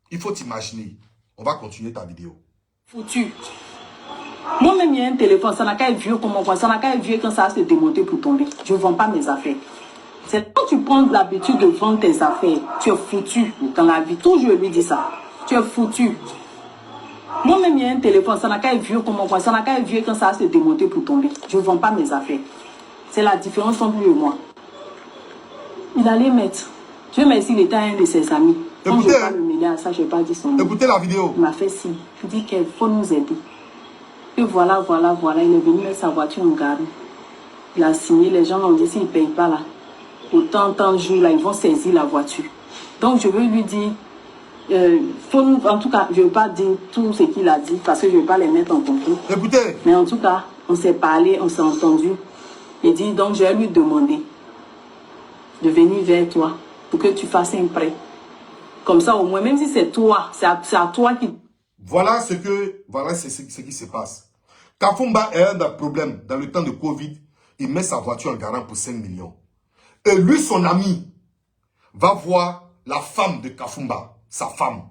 Il faut t'imaginer. On va continuer ta vidéo. Foutu. Moi-même, il y a un téléphone, ça n'a qu'à être vieux comme moi, ça n'a qu'à être vieux quand ça va se démonter pour tomber. Je ne vends pas mes affaires. C'est quand tu prends l'habitude de vendre tes affaires, tu es foutu dans la vie. Toujours, je lui dis ça. Tu es foutu. Moi-même, il y a un téléphone, ça n'a qu'à être vieux comme moi, ça n'a qu'à être vieux quand ça va se démonter pour tomber. Je ne vends pas mes affaires. C'est la différence entre lui et moi. Il allait mettre. Dieu merci, il était un de ses amis. Quand je ne vais pas le mêler à ça, je ne vais pas dire son nom. Écoutez la vidéo. Il m'a fait signe. Il dit qu'il faut nous aider. Et voilà, il est venu mettre sa voiture en garde. Il a signé, les gens l'ont dit, s'il ne paye pas là, autant de jours là, ils vont saisir la voiture. Donc je veux lui dire, en tout cas, je ne veux pas dire tout ce qu'il a dit, parce que je ne veux pas les mettre en conflit. Écoutez. Mais en tout cas, on s'est parlé, on s'est entendu. Il dit, donc je vais lui demander de venir vers toi, pour que tu fasses un prêt. Comme ça, au moins, même si c'est toi, c'est à toi qui... Voilà ce qui se passe. Kafumba a un problème dans le temps de Covid. Il met sa voiture en garant pour 5 millions. Et lui, son ami, va voir la femme de Kafumba, sa femme.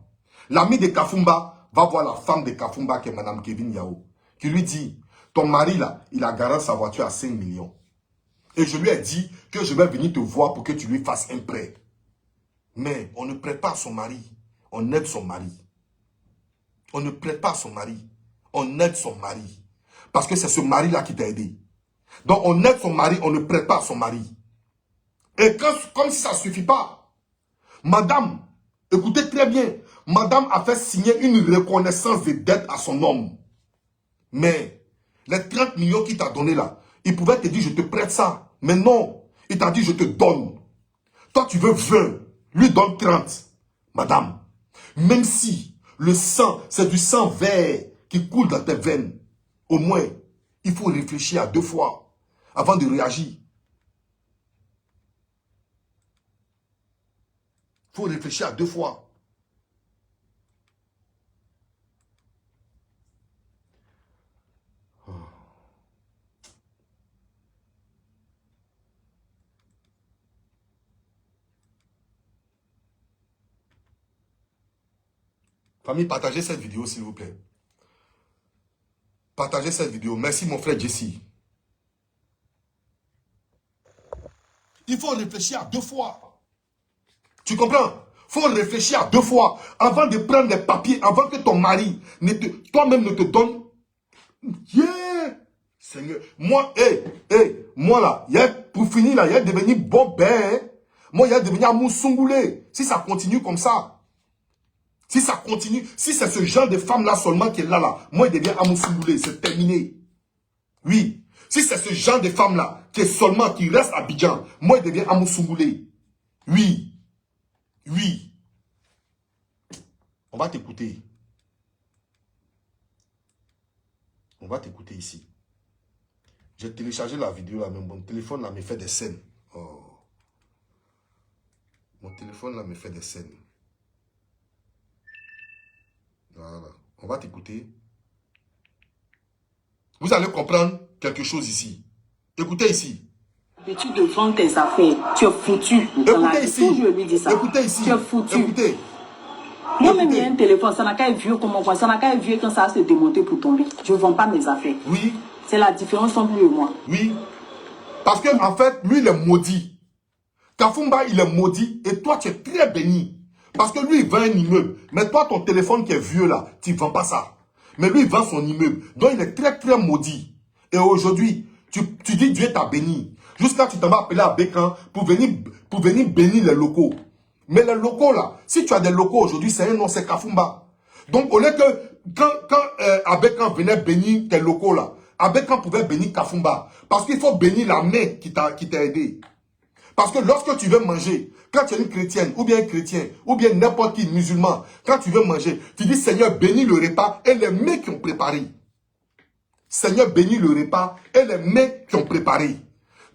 L'ami de Kafumba va voir la femme de Kafumba, qui est Madame Kevin Yao, qui lui dit, ton mari là, il a garé sa voiture à 5 millions. Et je lui ai dit que je vais venir te voir pour que tu lui fasses un prêt. Mais on ne prête pas à son mari, on aide son mari. On ne prête pas à son mari, on aide son mari. Parce que c'est ce mari-là qui t'a aidé. Donc on aide son mari, on ne prête pas à son mari. Et comme si ça ne suffit pas, madame, écoutez très bien, madame a fait signer une reconnaissance de dette à son homme. Mais les 30 millions qu'il t'a donné là, il pouvait te dire je te prête ça. Mais non, il t'a dit je te donne. Toi tu veux 20, lui donne 30. Madame, même si le sang, c'est du sang vert qui coule dans tes veines, au moins, il faut réfléchir à 2 fois avant de réagir. Il faut réfléchir à 2 fois. Famille, partagez cette vidéo s'il vous plaît. Partagez cette vidéo. Merci mon frère Jesse. Il faut réfléchir à 2 fois. Tu comprends? Il faut réfléchir à 2 fois avant de prendre les papiers, avant que ton mari, toi-même ne te donne. Yeah! Seigneur. Moi, moi là, pour finir là, il a devenu bon ben. Moi, il a devenu Amoussoungoulé. Si ça continue comme ça. Si ça continue, si c'est ce genre de femme-là seulement qui est là, moi, il devient Amoussoungoulé. C'est terminé. Oui. Si c'est ce genre de femme-là qui est seulement, qui reste à Abidjan, moi, il devient Amoussoungoulé. Oui. Oui. On va t'écouter. On va t'écouter ici. J'ai téléchargé la vidéo là, mais mon téléphone là me fait des scènes. Oh. Mon téléphone là me fait des scènes. Voilà. On va t'écouter. Vous allez comprendre quelque chose ici. Écoutez ici. L'habitude de vendre tes affaires, tu es foutu. Écoutez ici. Je lui dis ça. Écoutez ici. Tu es foutu. Écoutez. Moi-même, il y a un téléphone, ça n'a qu'à être vieux comme moi, ça n'a qu'à être vieux quand ça va se démonter pour tomber. Je ne vends pas mes affaires. Oui. C'est la différence entre lui et moi. Oui. Parce que en fait, lui, il est maudit. Kafumba, il est maudit. Et toi, tu es très béni. Parce que lui, il vend un immeuble. Mais toi, ton téléphone qui est vieux là, tu ne vends pas ça. Mais lui, il vend son immeuble. Donc, il est très, très maudit. Et aujourd'hui, tu dis Dieu t'a béni. Jusqu'à tu t'en vas appeler à Bécan pour venir bénir les locaux. Mais les locaux là, si tu as des locaux aujourd'hui, c'est un nom, c'est Kafumba. Donc, au lieu que, quand Abékan venait bénir tes locaux là, Abékan pouvait bénir Kafumba. Parce qu'il faut bénir la main qui t'a aidé. Parce que lorsque tu veux manger, quand tu es une chrétienne, ou bien un chrétien, ou bien n'importe qui musulman, quand tu veux manger, tu dis Seigneur, bénis le repas et les mains qui ont préparé. Seigneur, bénis le repas et les mains qui ont préparé.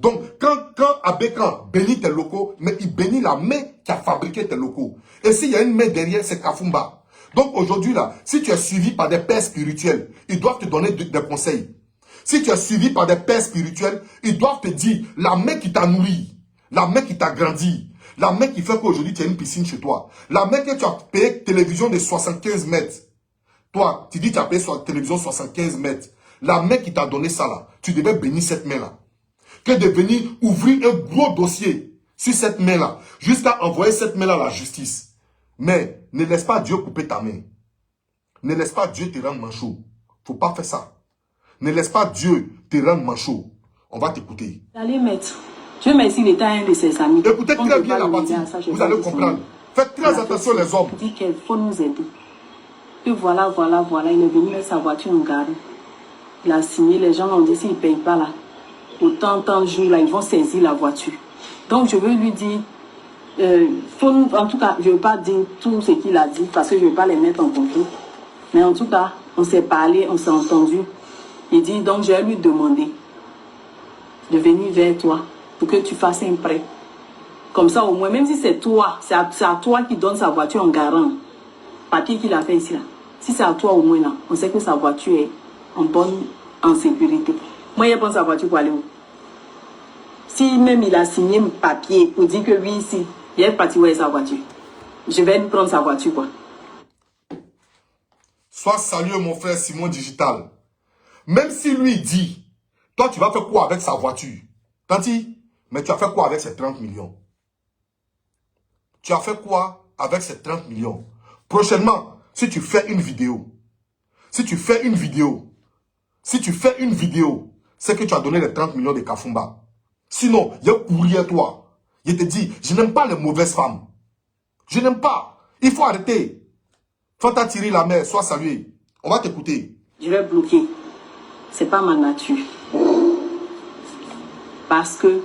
Donc, quand Abékan bénit tes locaux, mais il bénit la main qui a fabriqué tes locaux. Et s'il y a une main derrière, c'est Kafumba. Donc aujourd'hui, là, si tu es suivi par des pères spirituels, ils doivent te donner des conseils. Si tu es suivi par des pères spirituels, ils doivent te dire, la main qui t'a nourri, la main qui t'a grandi, la main qui fait qu'aujourd'hui tu as une piscine chez toi, la main que tu as payé télévision de 75 mètres. Toi, tu dis que tu as payé sur la télévision 75 mètres. La main qui t'a donné ça là, tu devais bénir cette main-là. Que de venir ouvrir un gros dossier sur cette main-là, jusqu'à envoyer cette main-là à la justice. Mais ne laisse pas Dieu couper ta main. Ne laisse pas Dieu te rendre manchot. Faut pas faire ça. Ne laisse pas Dieu te rendre manchot. On va t'écouter. Allez, maître. Je vais mettre l'état un de ses amis. Écoutez très bien la partie. Vous allez comprendre. Faites très attention les hommes. Il dit qu'il faut nous aider. Et voilà, il est venu mettre sa voiture en garde. Il a signé, les gens l'ont dit, s'il ne paye pas là, autant de jours là, ils vont saisir la voiture. Donc je veux lui dire, en tout cas, je ne veux pas dire tout ce qu'il a dit, parce que je ne veux pas les mettre en conflit. Mais en tout cas, on s'est parlé, on s'est entendu. Il dit, donc je vais lui demander de venir vers toi, pour que tu fasses un prêt. Comme ça, au moins, même si c'est toi, c'est à toi qui donne sa voiture en garant. Papier qu'il a fait ici là. Si c'est à toi au moins là, on sait que sa voiture est en sécurité. Moi, il prend sa voiture pour aller où? Si même il a signé un papier pour dire que lui ici, il est parti où est sa voiture. Je vais lui prendre sa voiture quoi. Sois salué mon frère Simon Digital. Même si lui dit, toi tu vas faire quoi avec sa voiture? Tanti, mais tu as fait quoi avec ces 30 millions? Tu as fait quoi avec ces 30 millions? Prochainement, si tu fais une vidéo, c'est que tu as donné les 30 millions de Kafumba. Sinon, il y a courrier à toi. Il te dit, je n'aime pas les mauvaises femmes. Je n'aime pas. Il faut arrêter. Fanta tirer la mer, sois salué. On va t'écouter. Je vais bloquer. C'est pas ma nature. Parce que,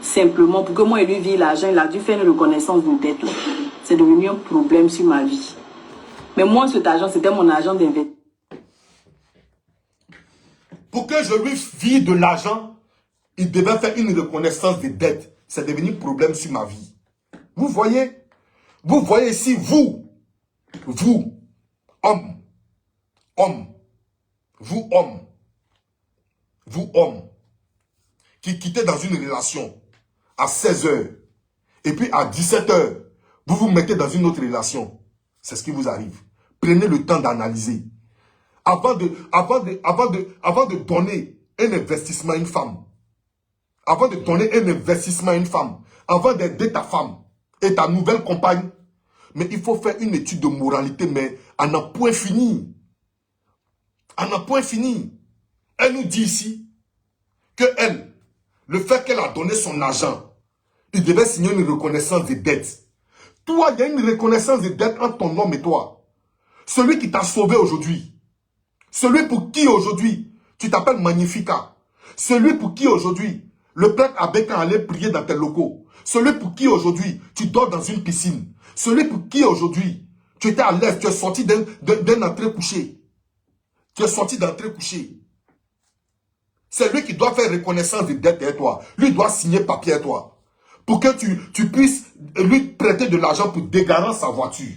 simplement, pour que moi, il lui vire l'argent, il a dû faire une reconnaissance de dette. C'est devenu un problème sur ma vie. Mais moi, cet argent, c'était mon argent d'investissement. Pour que je lui vire de l'argent, il devait faire une reconnaissance de dette. C'est devenu un problème sur ma vie. Vous voyez ici, vous, homme, vous, homme, qui quittez dans une relation à 16 heures, et puis à 17 heures, vous vous mettez dans une autre relation. C'est ce qui vous arrive. Prenez le temps d'analyser. Avant de donner un investissement à une femme, avant d'aider ta femme et ta nouvelle compagne, mais il faut faire une étude de moralité, mais à n'en point fini. Elle nous dit ici que elle, le fait qu'elle a donné son argent, il devait signer une reconnaissance de dette. Toi, il y a une reconnaissance de dette entre ton homme et toi. Celui qui t'a sauvé aujourd'hui. Celui pour qui aujourd'hui tu t'appelles Magnifica. Celui pour qui aujourd'hui le prêtre Abékan allait prier dans tes locaux. Celui pour qui aujourd'hui tu dors dans une piscine. Celui pour qui aujourd'hui tu étais à l'aise, tu es sorti d'un entrée couché. C'est lui qui doit faire reconnaissance de dette à toi. Lui doit signer papier à toi. Pour que tu puisses lui prêter de l'argent pour dégarer sa voiture.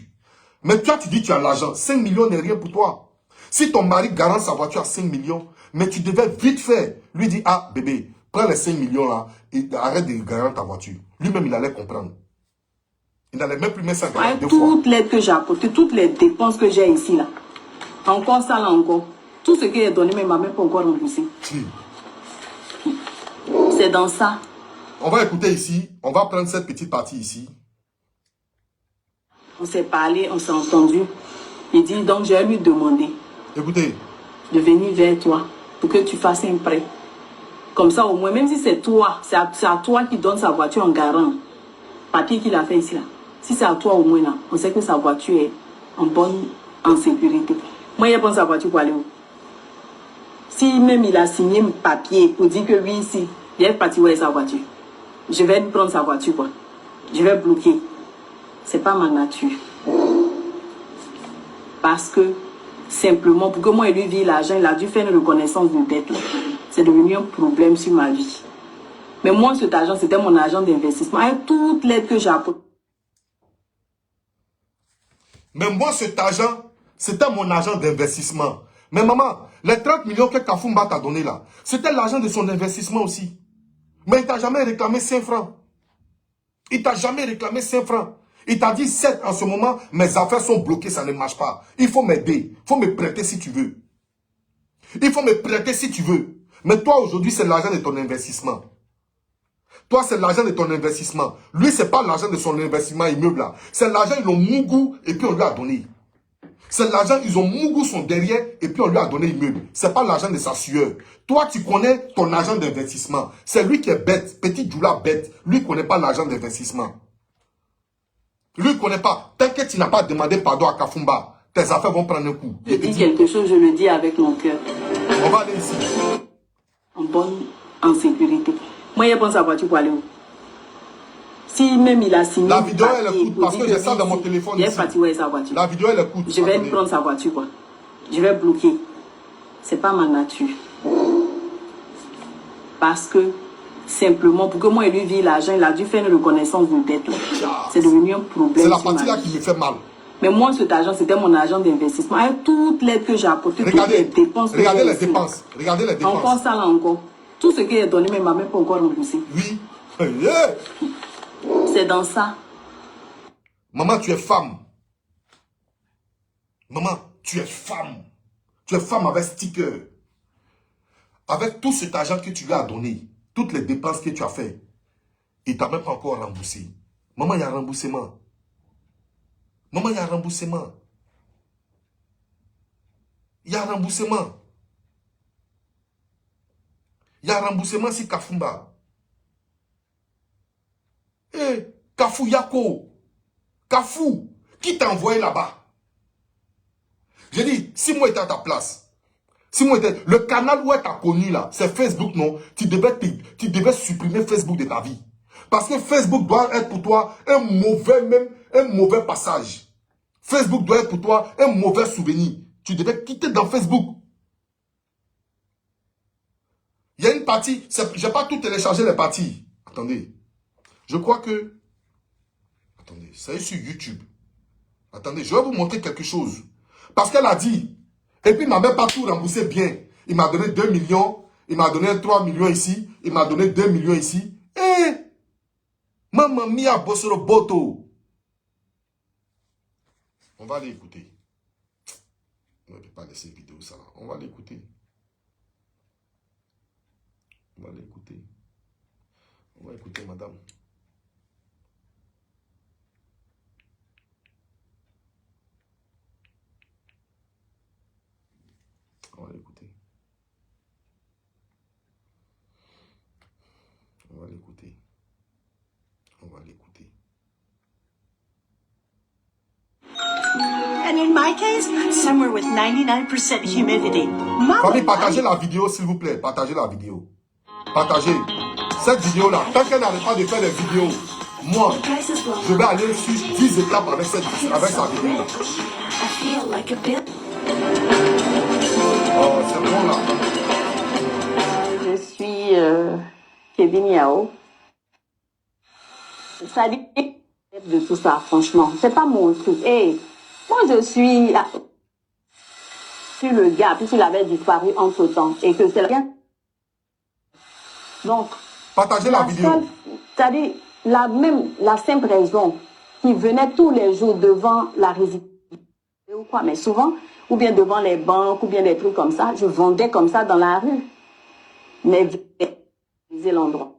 Mais toi, tu dis que tu as l'argent. 5 millions n'est rien pour toi. Si ton mari garant sa voiture à 5 millions, mais tu devais vite faire. Lui dire, ah bébé, prends les 5 millions là et arrête de garantir ta voiture. Lui-même, il allait comprendre. Il n'allait même plus mettre ça dans deux fois. Toutes l'aide que j'ai apportées, toutes les dépenses que j'ai ici là. Encore ça là encore. Tout ce qu'il a donné, mais il m'a même pas encore remboursé. C'est dans ça. On va écouter ici. On va prendre cette petite partie ici. On s'est parlé, on s'est entendu. Il dit, donc je vais lui demander. Écoutez. De venir vers toi pour que tu fasses un prêt. Comme ça, au moins, même si c'est toi, c'est à toi qui donne sa voiture en garant. Papier qu'il a fait ici là. Si c'est à toi au moins là, on sait que sa voiture est en sécurité. Moi, il prend sa voiture pour aller où? Si même il a signé un papier pour dire que lui ici, il est parti où est sa voiture. Je vais lui prendre sa voiture quoi. Je vais bloquer. C'est pas ma nature. Parce que, simplement, pour que moi il lui vire l'argent, il a dû faire une reconnaissance de dette. C'est devenu un problème sur ma vie. Mais moi, cet argent, c'était mon argent d'investissement. Avec toute l'aide que j'ai apportée. Mais moi, cet argent, c'était mon argent d'investissement. Mais maman, les 30 millions que Kafumba t'a donné là, c'était l'argent de son investissement aussi. Mais il t'a jamais réclamé 5 francs. Il t'a jamais réclamé 5 francs. Il t'a dit, 7 en ce moment, mes affaires sont bloquées, ça ne marche pas. Il faut m'aider. Il faut me prêter si tu veux. Il faut me prêter si tu veux. Mais toi, aujourd'hui, c'est l'argent de ton investissement. Toi, c'est l'argent de ton investissement. Lui, c'est pas l'argent de son investissement immeuble là. C'est l'argent, ils l'ont mougou et puis on lui a donné. C'est l'argent, ils ont mougou son derrière et puis on lui a donné immeuble. C'est pas l'argent de sa sueur. Toi, tu connais ton argent d'investissement. C'est lui qui est bête, petit Djoula bête. Lui, il connaît pas l'argent d'investissement. Lui, il connaît pas. T'inquiète, tu n'as pas demandé pardon à Kafumba. Tes affaires vont prendre un coup. Je dis quelque chose, je le dis avec mon cœur. On va aller ici. En sécurité. Moi, je pense à voiture pour aller où? Si même il a signé. La vidéo, elle écoute parce que j'ai ça dans mon téléphone. Il est fatigué sa voiture. La vidéo, elle écoute. Je vais prendre sa voiture, quoi. Je vais bloquer. C'est pas ma nature. Parce que, simplement, pour que moi, il lui vire l'argent, il a dû faire une reconnaissance de dette. C'est devenu un problème. C'est la partie là qui me fait mal. Mais moi, cet argent, c'était mon argent d'investissement. Avec toute l'aide que j'ai apportée, regardez, toutes les dépenses. Regardez les dépenses. Regardez les dépenses. Encore ça là encore. Tout ce qu'il a donné, mais il m'a même pas encore remboursé. Oui. Yeah. C'est dans ça. Maman, tu es femme. Maman, tu es femme. Tu es femme avec sticker. Avec tout cet argent que tu lui as donné, toutes les dépenses que tu as fait, il t'a même pas encore remboursé. Maman, il y a remboursement. Maman, il y a remboursement. Il y a remboursement. Il y a remboursement si Kafumba. Eh, Kafou Yako. Kafou, qui t'a envoyé là-bas? J'ai dit, si moi j'étais à ta place, si moi j'étais, le canal où elle t'a connu là, c'est Facebook, non? Tu devais supprimer Facebook de ta vie. Parce que Facebook doit être pour toi un mauvais passage. Facebook doit être pour toi un mauvais souvenir. Tu devais quitter dans Facebook. Il y a une partie, je n'ai pas tout téléchargé les parties. Attendez. Je crois que... Attendez, ça est sur YouTube. Attendez, je vais vous montrer quelque chose. Parce qu'elle a dit, et puis il m'a même pas tout remboursé bien. Il m'a donné 2 millions, il m'a donné 3 millions ici, il m'a donné 2 millions ici. Eh, maman mia bossero boto. On va aller écouter. On ne peut pas laisser vidéo ça. On va l'écouter. On va l'écouter. On va écouter madame. On va l'écouter. On va l'écouter. On va l'écouter. And in my case, somewhere with 99% humidity. Famille, partagez la vidéo s'il vous plaît. Partagez la vidéo. Partagez. Cette vidéo-là, tant qu'elle n'arrête pas de faire des vidéos, moi, je vais aller sur 10 étapes avec sa vidéo. Oh, c'est bon là. Je suis Kevin Yao. Ça dit de tout ça, franchement. C'est pas mon truc. Hey, moi, je suis le gars, puisqu'il avait disparu entre temps. Et que c'est rien. Donc, partagez la vidéo. C'est-à-dire, la simple raison qu'il venait tous les jours devant la résidence, ou quoi, mais souvent, ou bien devant les banques, ou bien des trucs comme ça, je vendais comme ça dans la rue. Mais l'endroit.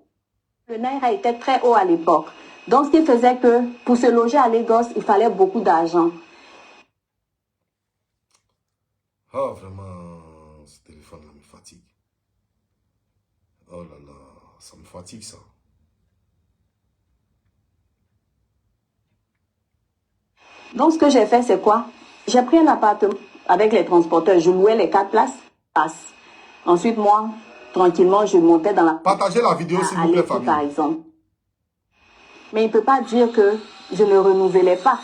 Le Naira était très haut à l'époque. Donc, ce qui faisait que pour se loger à Lagos, il fallait beaucoup d'argent. Oh, vraiment, ce téléphone-là me fatigue. Oh là là, ça me fatigue ça. Donc, ce que j'ai fait, c'est quoi? J'ai pris un appartement avec les transporteurs. Je louais les 4 places. Ensuite, moi, tranquillement, je montais dans la... Partagez la vidéo, s'il vous plaît, famille. Par exemple. Mais il ne peut pas dire que je ne renouvelais pas.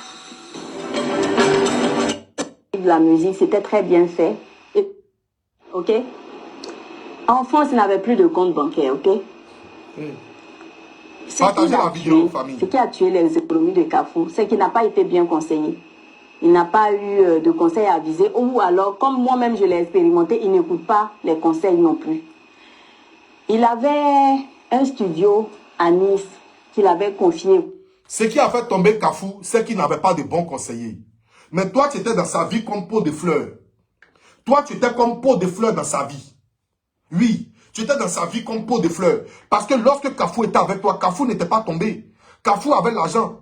La musique, c'était très bien fait. Ok? En France, il n'avait plus de compte bancaire, ok? Partagez la vidéo, famille. Ce qui a tué les économies de Kafou, c'est qu'il n'a pas été bien conseillé. Il n'a pas eu de conseils avisés. Ou alors, comme moi-même je l'ai expérimenté, il n'écoute pas les conseils non plus. Il avait un studio à Nice qu'il avait confié. Ce qui a fait tomber Kafou, c'est qu'il n'avait pas de bons conseillers. Mais toi, tu étais dans sa vie comme pot de fleurs. Toi, tu étais comme pot de fleurs dans sa vie. Oui, tu étais dans sa vie comme pot de fleurs. Parce que lorsque Kafou était avec toi, Kafou n'était pas tombé. Kafou avait l'argent.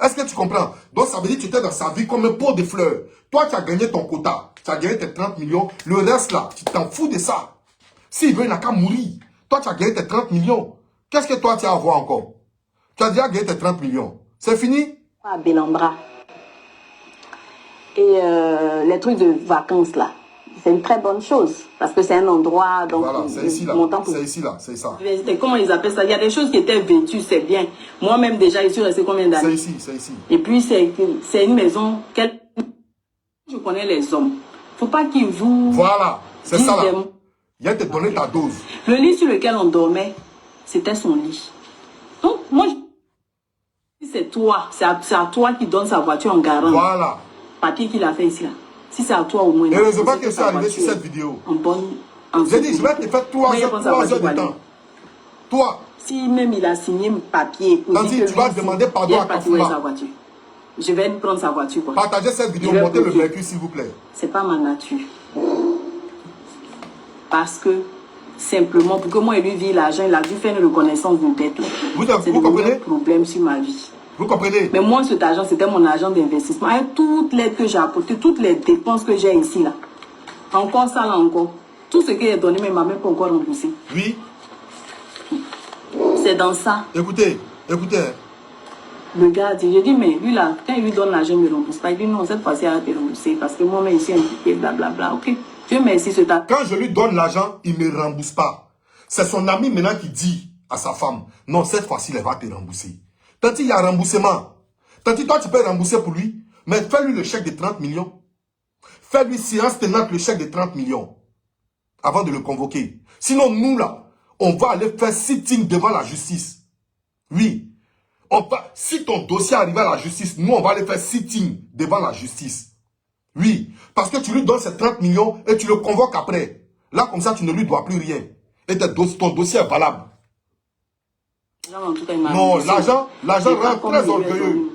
Est-ce que tu comprends? Donc, ça veut dire que tu étais dans sa vie comme un pot de fleurs. Toi, tu as gagné ton quota. Tu as gagné tes 30 millions. Le reste, là, tu t'en fous de ça. S'il veut, il n'a qu'à mourir. Toi, tu as gagné tes 30 millions. Qu'est-ce que toi, tu as à voir encore? Tu as déjà gagné tes 30 millions. C'est fini? À Belambra. Et les trucs de vacances, là, c'est une très bonne chose. Parce que c'est un endroit... Donc, voilà, c'est ici, là. C'est ici, là. C'est ça. Comment ils appellent ça? Il y a des choses qui étaient vêtues, c'est bien. Moi-même, déjà, je suis resté combien d'années? C'est ici, c'est ici. Et puis, c'est une maison... Je connais les hommes. Faut pas qu'ils vous... Voilà, c'est ça, là. Il a te donné ta dose. Le lit sur lequel on dormait, c'était son lit. Donc, moi, c'est toi. C'est à toi qui donne sa voiture en garant. Voilà. Papier qu'il a fait ici, là. Si c'est à toi au moins... Et heureusement que c'est arrivé sur cette vidéo. J'ai dit, je vais te faire 3 heures de temps. Toi. Si même il a signé un papier... Tanti, tu vas demander pardon à Kafoula. Je vais prendre sa voiture, quoi. Partagez cette vidéo, montez le mercure, s'il vous plaît. C'est pas ma nature. Parce que, simplement, pour que moi et lui vive l'argent, il a dû faire une reconnaissance d'une tête. Vous comprenez? C'est un problème sur ma vie. Vous comprenez? Mais moi, cet argent, c'était mon argent d'investissement. Avec toute l'aide que j'ai apportée, toutes les dépenses que j'ai ici, là. Encore ça, là, encore. Tout ce qu'il a donné, mais il m'a même pas encore remboursé. Oui. C'est dans ça. Écoutez, écoutez. Le gars dit, je dis, mais lui, là, quand il lui donne l'argent, il ne me rembourse pas. Il dit, non, cette fois-ci, il va te rembourser. Parce que moi-même, ici, impliqué, blablabla. Ok. Dieu merci, ce tas. Quand je lui donne l'argent, il ne me rembourse pas. C'est son ami maintenant qui dit à sa femme, non, cette fois-ci, il va te rembourser. Tant qu'il y a remboursement, tant que toi, tu peux rembourser pour lui, mais fais-lui le chèque de 30 millions. Fais-lui séance tenante le chèque de 30 millions avant de le convoquer. Sinon, nous, là, on va aller faire sitting devant la justice. Oui. Si ton dossier arrive à la justice, nous, on va aller faire sitting devant la justice. Oui. Parce que tu lui donnes ces 30 millions et tu le convoques après. Là, comme ça, tu ne lui dois plus rien. Et ton dossier est valable. Non, l'argent rend très orgueilleux.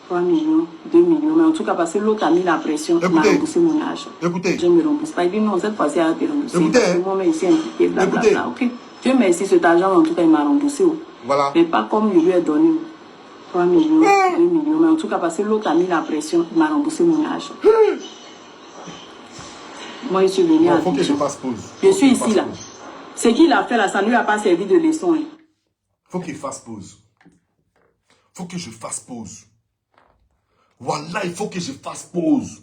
3 millions, 2 millions, mais en tout cas, parce que l'autre a mis la pression, il m'a remboursé mon argent. Écoutez. Je ne me rembourse pas. Il dit non, cette fois-ci, il va te rembourser. Écoutez. Moi, ici, impliqué, blablabla. Ok. Dieu merci, cet argent, en tout cas, il m'a remboursé. Voilà. Mais pas comme je lui ai donné 3 millions, 2 millions, mais en tout cas, parce que l'autre a mis la pression, il m'a remboursé mon argent. Moi, je suis venu à... Il faut que je fasse pause. Je suis ici, là. Ce qu'il a fait, là, ça ne lui a pas servi de leçon. Il faut qu'il fasse pause. Il faut que je fasse pause. Voilà, il faut que je fasse pause.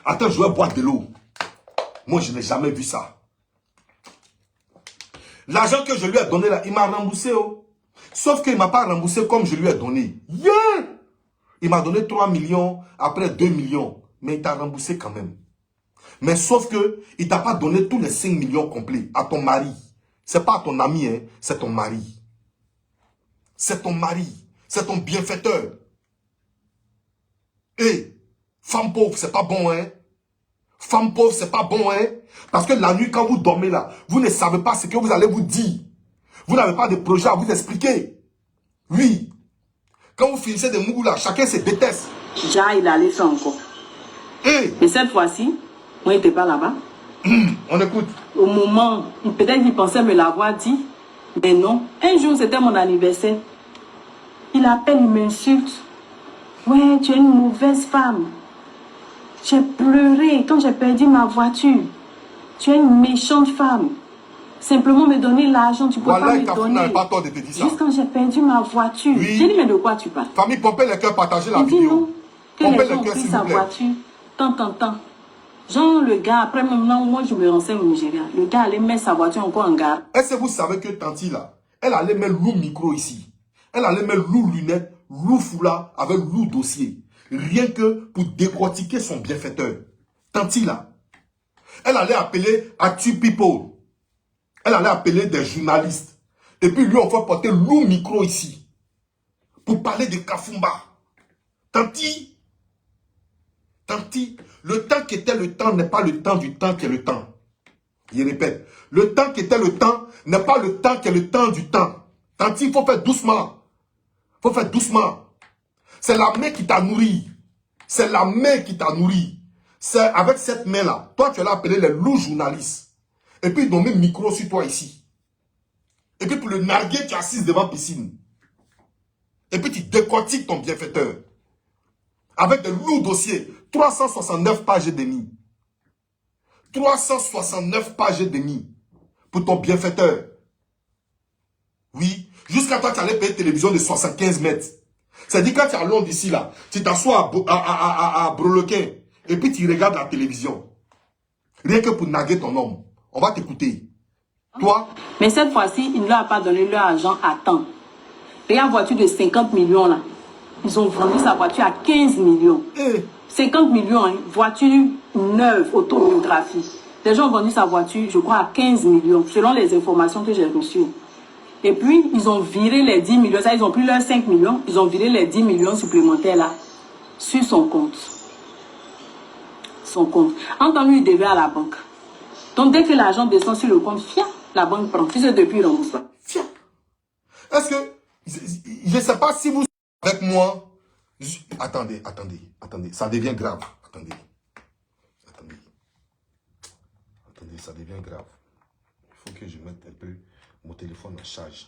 Attends, je vais boire de l'eau. Moi, je n'ai jamais vu ça. L'argent que je lui ai donné là, il m'a remboursé. Oh. Sauf qu'il ne m'a pas remboursé comme je lui ai donné. Yeah! Il m'a donné 3 millions, après 2 millions. Mais il t'a remboursé quand même. Mais sauf que il ne t'a pas donné tous les 5 millions complets à ton mari. Ce n'est pas à ton ami, hein, c'est ton mari. C'est ton mari. C'est ton bienfaiteur. Et femme pauvre, c'est pas bon, hein. Femme pauvre, c'est pas bon, hein. Parce que la nuit, quand vous dormez là, vous ne savez pas ce que vous allez vous dire. Vous n'avez pas de projet à vous expliquer. Oui. Quand vous finissez de mourir là, chacun se déteste. Déjà, il allait ça encore. Et cette fois-ci, moi, il n'était pas là-bas. On écoute. Au moment, peut-être qu'il pensait me l'avoir dit. Mais non. Un jour, c'était mon anniversaire. Il appelle, il m'insulte. Ouais, tu es une mauvaise femme. J'ai pleuré quand j'ai perdu ma voiture. Tu es une méchante femme. Simplement me donner l'argent, tu peux pas me donner. Pas tort de te dire ça. Juste quand j'ai perdu ma voiture. Oui. J'ai dit, mais de quoi tu parles? Famille, pompez les cœurs, partagez la vidéo. Dit non, que les gens ont pris sa voiture. Tant. Genre, le gars, après maintenant, moi je me renseigne au Nigeria. Le gars allait mettre sa voiture encore en garde. Est-ce que vous savez que Tanti là, elle allait mettre lourd micro ici. Elle allait mettre lourd lunettes, lourd foulard avec lourd dossier. Rien que pour décortiquer son bienfaiteur. Tanti là. Elle allait appeler Actu People. Elle allait appeler des journalistes. Et puis lui, on va porter le micro ici. Pour parler de Kafumba. Tanti, le temps qui était le temps n'est pas le temps du temps qui est le temps. Je répète, le temps qui était le temps n'est pas le temps qui est le temps du temps. Tanti, il faut faire doucement. Il faut faire doucement. C'est la main qui t'a nourri. C'est la main qui t'a nourri. C'est avec cette main-là. Toi, tu l'as appelé les loups journalistes. Et puis, ils ont mis le micro sur toi ici. Et puis, pour le narguer, tu es assise devant la piscine. Et puis, tu décortiques ton bienfaiteur. Avec de lourds dossiers. 369 pages et demie. 369 pages et demie. Pour ton bienfaiteur. Oui. Jusqu'à toi, tu allais payer une télévision de 75 mètres. C'est-à-dire, quand tu es à Londres ici, là, tu t'assois à Brolequin. Et puis, tu regardes la télévision. Rien que pour narguer ton homme. On va t'écouter. Toi. Mais cette fois-ci, il ne leur a pas donné leur argent à temps. Regarde, voiture de 50 millions, là. Ils ont vendu sa voiture à 15 millions. 50 millions, hein, voiture neuve, autobiographie. Les gens ont vendu sa voiture, je crois, à 15 millions, selon les informations que j'ai reçues. Et puis, ils ont viré les 10 millions. Ça, ils ont pris leurs 5 millions. Ils ont viré les 10 millions supplémentaires, là, sur son compte. Son compte. Entendu, il devait à la banque. Donc, dès que l'argent descend sur le compte, fiat, la banque prend. Si c'est depuis, il rembourse pas. Fiat. Est-ce que, je ne sais pas si vous êtes avec moi. Attendez. Ça devient grave. Attendez, ça devient grave. Il faut que je mette un peu mon téléphone en charge.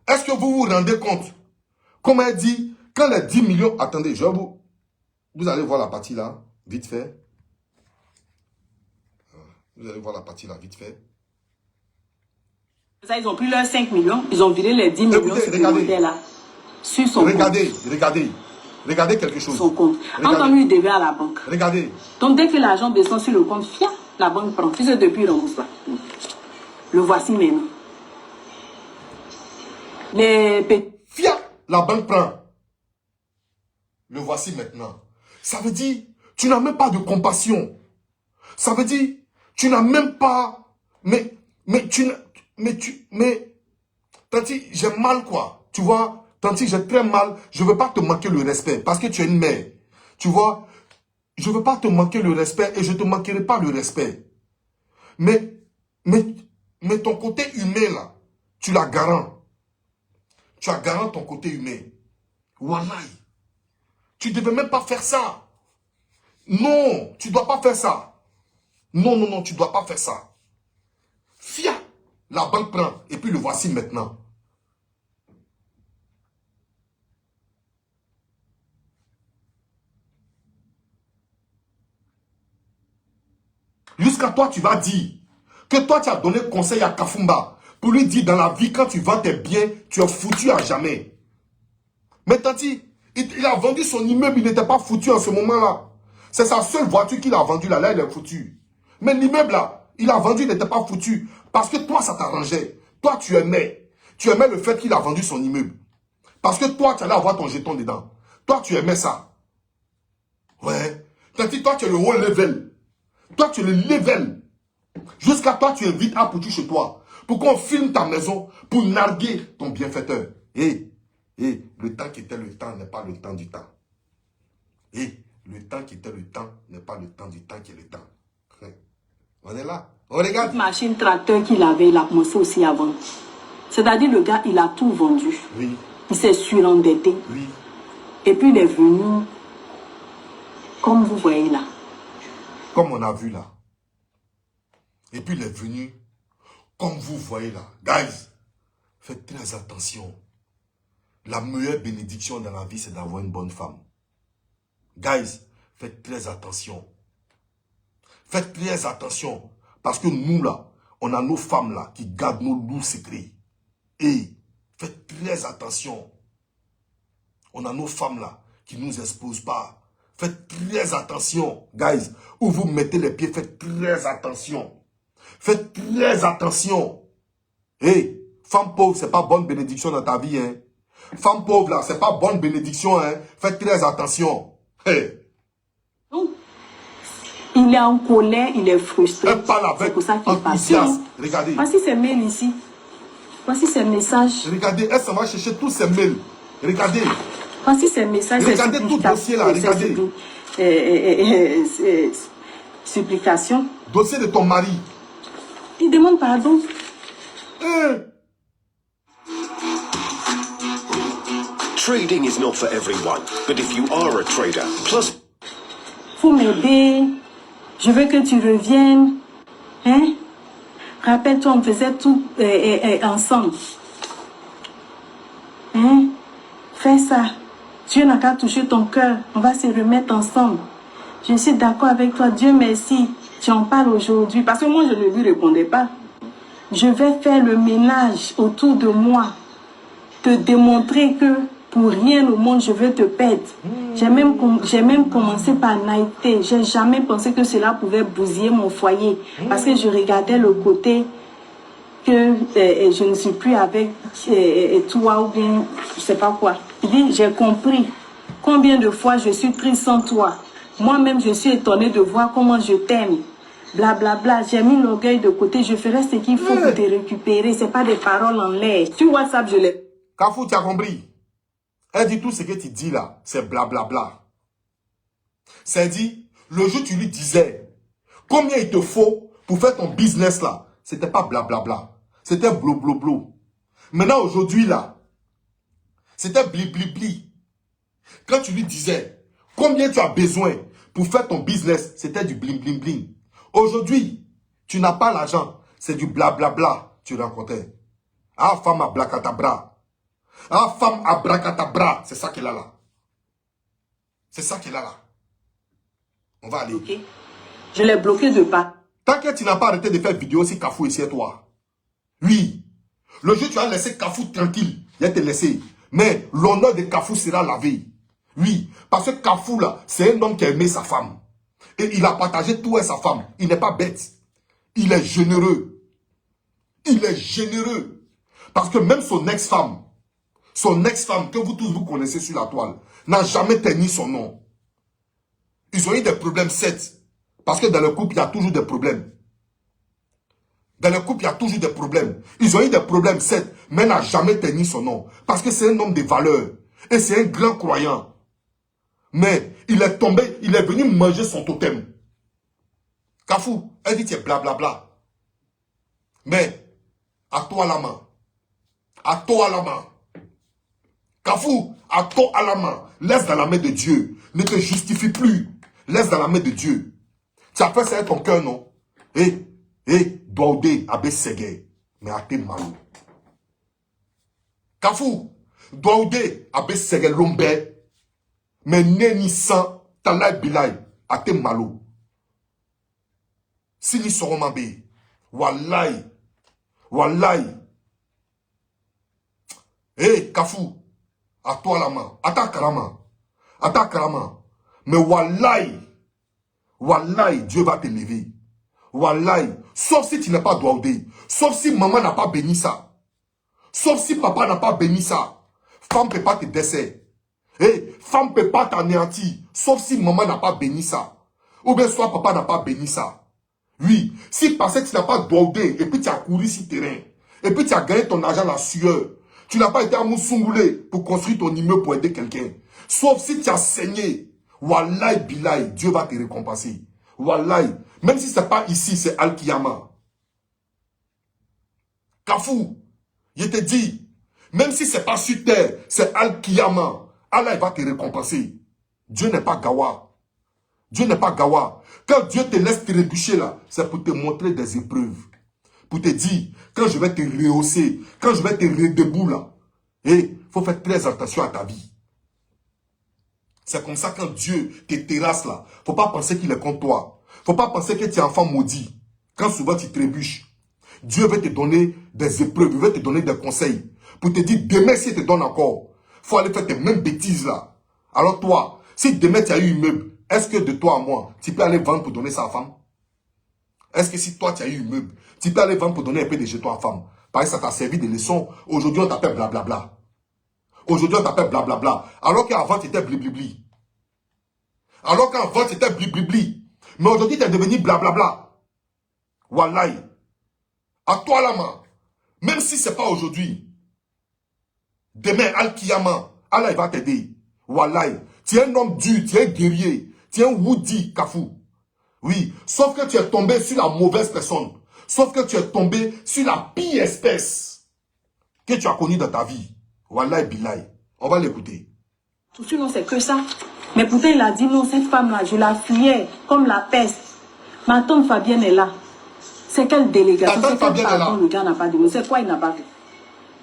Est-ce que vous vous rendez compte? Comme elle dit, quand les 10 millions... Attendez, vous allez voir la partie là, vite fait. Vous allez voir la partie là, vite fait. Ça, ils ont pris leurs 5 millions, ils ont viré les 10 millions supplémentaires là, sur son compte. Regardez quelque chose. Son compte. Entendu, il devait à la banque. Regardez. Donc, dès que l'argent descend sur le compte, fiat, la banque prend. Si c'est depuis, il rembourse pas. Le voici maintenant. Fiat, la banque prend. Le voici maintenant. Ça veut dire, tu n'as même pas de compassion. Ça veut dire, tu n'as même pas... Tanti, j'ai mal quoi. Tu vois, Tanti, j'ai très mal. Je ne veux pas te manquer le respect parce que tu es une mère. Tu vois, je ne veux pas te manquer le respect et je ne te manquerai pas le respect. Mais ton côté humain là, tu l'as garant. Tu as garant ton côté humain. Wallahi. Tu ne devais même pas faire ça. Non, tu ne dois pas faire ça. Non, tu ne dois pas faire ça. Fiat, la banque prend. Et puis le voici maintenant. Jusqu'à toi, tu vas dire que toi, tu as donné conseil à Kafumba pour lui dire dans la vie, quand tu vends tes biens, tu es foutu à jamais. Mais Tanti, il a vendu son immeuble, il n'était pas foutu en ce moment-là. C'est sa seule voiture qu'il a vendue là, il est foutu. Mais l'immeuble là, il a vendu, il n'était pas foutu. Parce que toi, ça t'arrangeait. Toi, tu aimais. Tu aimais le fait qu'il a vendu son immeuble. Parce que toi, tu allais avoir ton jeton dedans. Toi, tu aimais ça. Ouais. Tanti, toi, tu es le haut level. Toi, tu es le level. Jusqu'à toi, tu invites un petit chez toi. Pour qu'on filme ta maison, pour narguer ton bienfaiteur. Le temps qui était le temps n'est pas le temps du temps. Le temps qui était le temps n'est pas le temps du temps qui est le temps. On est là. On regarde. Cette machine tracteur qu'il avait, il a commencé aussi à vendre. C'est-à-dire, le gars, il a tout vendu. Oui. Il s'est surendetté. Oui. Et puis, il est venu, comme vous voyez là. Comme on a vu là. Et puis, il est venu, comme vous voyez là. Guys, faites très attention. La meilleure bénédiction dans la vie, c'est d'avoir une bonne femme. Guys, faites très attention. Faites très attention. Parce que nous, là, on a nos femmes, là, qui gardent nos loups secrets. Et faites très attention. On a nos femmes, là, qui ne nous exposent pas. Faites très attention. Guys, où vous mettez les pieds, faites très attention. Faites très attention. Femme pauvre, c'est pas bonne bénédiction dans ta vie, hein. Femme pauvre, là, c'est pas bonne bénédiction, hein. Faites très attention. Donc, il est en colère, il est frustré. Elle parle avec c'est pour ça qu'il passe. enthousiasme. Regardez. Voici ces mails ici. Voici ces messages. Regardez, elle s'en va chercher tous ces mails. Regardez. Voici ces messages. Regardez tout le dossier là, regardez. Supplication. Dossier de ton mari. Il demande pardon. Trading is not for everyone, but if you are a trader, plus... Faut m'aider. Je veux que tu reviennes. Hein? Rappelle-toi, on faisait tout ensemble. Hein? Fais ça. Dieu n'a qu'à toucher ton cœur. On va se remettre ensemble. Je suis d'accord avec toi. Dieu merci. Tu en parles aujourd'hui. Parce que moi, je ne lui répondais pas. Je vais faire le ménage autour de moi. Te démontrer que pour rien au monde, je veux te perdre. J'ai même commencé par naïveté. J'ai jamais pensé que cela pouvait bousiller mon foyer. Parce que je regardais le côté que je ne suis plus avec toi ou bien je sais pas quoi. Il dit, j'ai compris combien de fois je suis triste sans toi. Moi-même, je suis étonnée de voir comment je t'aime. Blablabla, bla, bla. J'ai mis l'orgueil de côté. Je ferai ce qu'il faut pour te récupérer. C'est pas des paroles en l'air. Sur WhatsApp, je l'ai. Kafou, tu as compris? Elle dit tout ce que tu dis là, c'est blablabla. C'est dit, le jour tu lui disais combien il te faut pour faire ton business là, c'était pas blablabla. C'était blou. Maintenant, aujourd'hui là, c'était bli. Quand tu lui disais combien tu as besoin pour faire ton business, c'était du bling. Aujourd'hui, tu n'as pas l'argent, c'est du blablabla, tu rencontrais. Ah, femme à blacatabra. Ah, femme à bracadabra, c'est ça qu'elle a là. C'est ça qu'elle a là. On va aller. Okay. Je l'ai bloqué de pas. Tant que tu n'as pas arrêté de faire vidéo, si Kafou ici et toi. Oui. Le jour tu as laissé Kafou tranquille, il a te laissé. Mais l'honneur de Kafou sera lavé. Oui. Parce que Kafou là, c'est un homme qui a aimé sa femme. Et il a partagé tout avec sa femme. Il n'est pas bête. Il est généreux. Il est généreux. Parce que même son ex-femme que vous tous vous connaissez sur la toile, n'a jamais tenu son nom. Ils ont eu des problèmes, certes. Parce que dans le couple, il y a toujours des problèmes. Dans le couple, il y a toujours des problèmes. Ils ont eu des problèmes, certes, mais n'a jamais tenu son nom. Parce que c'est un homme de valeur. Et c'est un grand croyant. Mais il est tombé, il est venu manger son totem. Kafou, elle dit, tu es blablabla. Mais, à toi la main. À toi la main. Kafou, à toi à la main. Laisse dans la main de Dieu. Ne te justifie plus. Laisse dans la main de Dieu. Tu as fait ça avec ton cœur, non? Douaoudé, abe Ségué. Mais à tes malou. Kafou, Douaoudé, abe Ségué Lombe. Mais Neni San, Talay Bilay, à tes malou. Si ni serons mabé. Wallahi. Kafou. À toi la main. À ta karama. Mais wallahi, Dieu va te lever. Wallahi. Sauf si tu n'es pas Douaoudé. Sauf si maman n'a pas béni ça. Sauf si papa n'a pas béni ça. Femme ne peut pas te décès. Femme ne peut pas t'anéantir. Sauf si maman n'a pas béni ça. Ou bien soit papa n'a pas béni ça. Oui. Si parce que tu n'as pas Douaoudé et puis tu as couru sur terrain. Et puis tu as gagné ton argent la sueur. Tu n'as pas été à Moussoungoulé pour construire ton immeuble pour aider quelqu'un. Sauf si tu as saigné. Wallahi billahi, Dieu va te récompenser. Wallahi. Même si ce n'est pas ici, c'est Al-Kiyama. Kafou, je te dis, même si ce n'est pas sur terre, c'est Al-Kiyama. Allah va te récompenser. Dieu n'est pas Gawa. Quand Dieu te laisse te rébucher là, c'est pour te montrer des épreuves. Pour te dire, quand je vais te rehausser, quand je vais te redebout là, il faut faire très attention à ta vie. C'est comme ça quand Dieu te terrasse là, faut pas penser qu'il est contre toi. Faut pas penser que tu es enfant maudit. Quand souvent tu trébuches, Dieu va te donner des épreuves, il va te donner des conseils. Pour te dire, demain s'il te donne encore, faut aller faire tes mêmes bêtises là. Alors toi, si demain tu as eu un meuble, est-ce que de toi à moi, tu peux aller vendre pour donner ça à femme? Est-ce que si toi tu as eu un meuble, tu peux aller vendre pour donner un peu de jetons à femme? Parce que ça t'a servi de leçon. Aujourd'hui on t'appelle blablabla. Alors qu'avant tu étais blibli. Mais aujourd'hui tu es devenu blablabla. Wallahi. À toi la main. Même si ce n'est pas aujourd'hui. Demain, Al-Kiyama, Allah il va t'aider. Wallahi. Tu es un homme dur, tu es guerrier. Tu es un Woody, Kafou. Oui, sauf que tu es tombé sur la mauvaise personne. Sauf que tu es tombé sur la pire espèce que tu as connue dans ta vie. Wallahi billahi. On va l'écouter. Sinon, c'est que ça. Mais pourtant, il a dit non, cette femme-là, je la fuyais comme la peste. Ma tante Fabienne est là. C'est quelle délégation? Ta tante Fabienne est là. Le gars n'a pas dit. C'est quoi il n'a pas fait?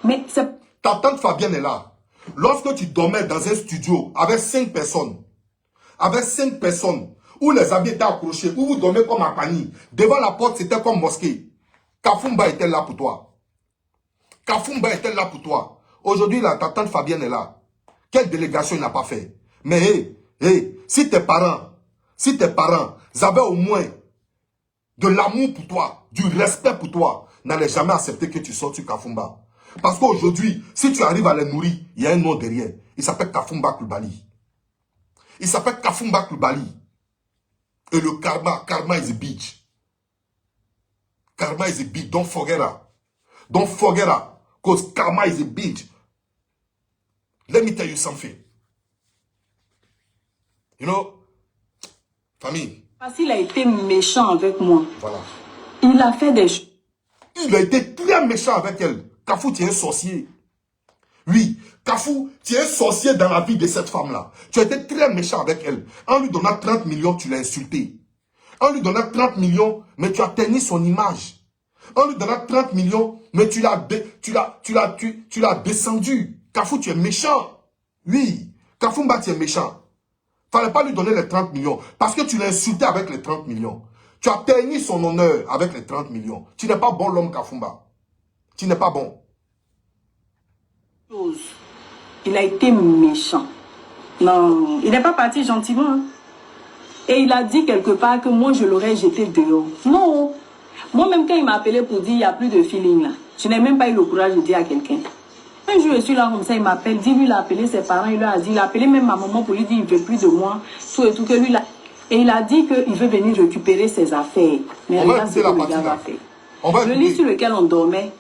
Mais c'est... Ta tante Fabienne est là. Lorsque tu dormais dans un studio avec 5 personnes, où les habits étaient accrochés, où vous dormez comme à panier, devant la porte, c'était comme mosquée. Kafumba était là pour toi. Kafumba était là pour toi. Aujourd'hui, ta tante Fabienne est là. Quelle délégation il n'a pas fait? Mais si tes parents avaient au moins de l'amour pour toi, du respect pour toi, n'allaient jamais accepter que tu sortes sur Kafumba. Parce qu'aujourd'hui, si tu arrives à les nourrir, il y a un nom derrière. Il s'appelle Kafumba Koulibaly. Il s'appelle Kafumba Koulibaly. Et le karma is a bitch. Karma is a bitch. Don't forget that. Don't forget that. Because karma is a bitch. Let me tell you something. You know, famille. Parce qu'il a été méchant avec moi. Voilà. Il a fait des choses. Il a été très méchant avec elle. Kafou, tu es un sorcier. Oui, Kafou, tu es un sorcier dans la vie de cette femme-là. Tu as été très méchant avec elle. En lui donnant 30 millions, tu l'as insulté. En lui donnant 30 millions, mais tu as terni son image. En lui donnant 30 millions, mais tu l'as descendu. Kafou, tu es méchant. Oui, Kafumba, tu es méchant. Fallait pas lui donner les 30 millions. Parce que tu l'as insulté avec les 30 millions. Tu as terni son honneur avec les 30 millions. Tu n'es pas bon l'homme, Kafumba. Tu n'es pas bon. Il a été méchant. Non, il n'est pas parti gentiment. Hein. Et il a dit quelque part que moi, je l'aurais jeté dehors. Non. Moi-même, quand il m'a appelé pour dire il n'y a plus de feeling là, je n'ai même pas eu le courage de dire à quelqu'un. Un jour, je suis là comme ça, il m'appelle, dit lui, il a appelé ses parents, il leur a dit, il a appelé même ma maman pour lui dire il ne veut plus de moi, tout et tout, que lui là. Et il a dit qu'il veut venir récupérer ses affaires. Mais regarde ce que le gars va faire. Le lit sur lequel on dormait,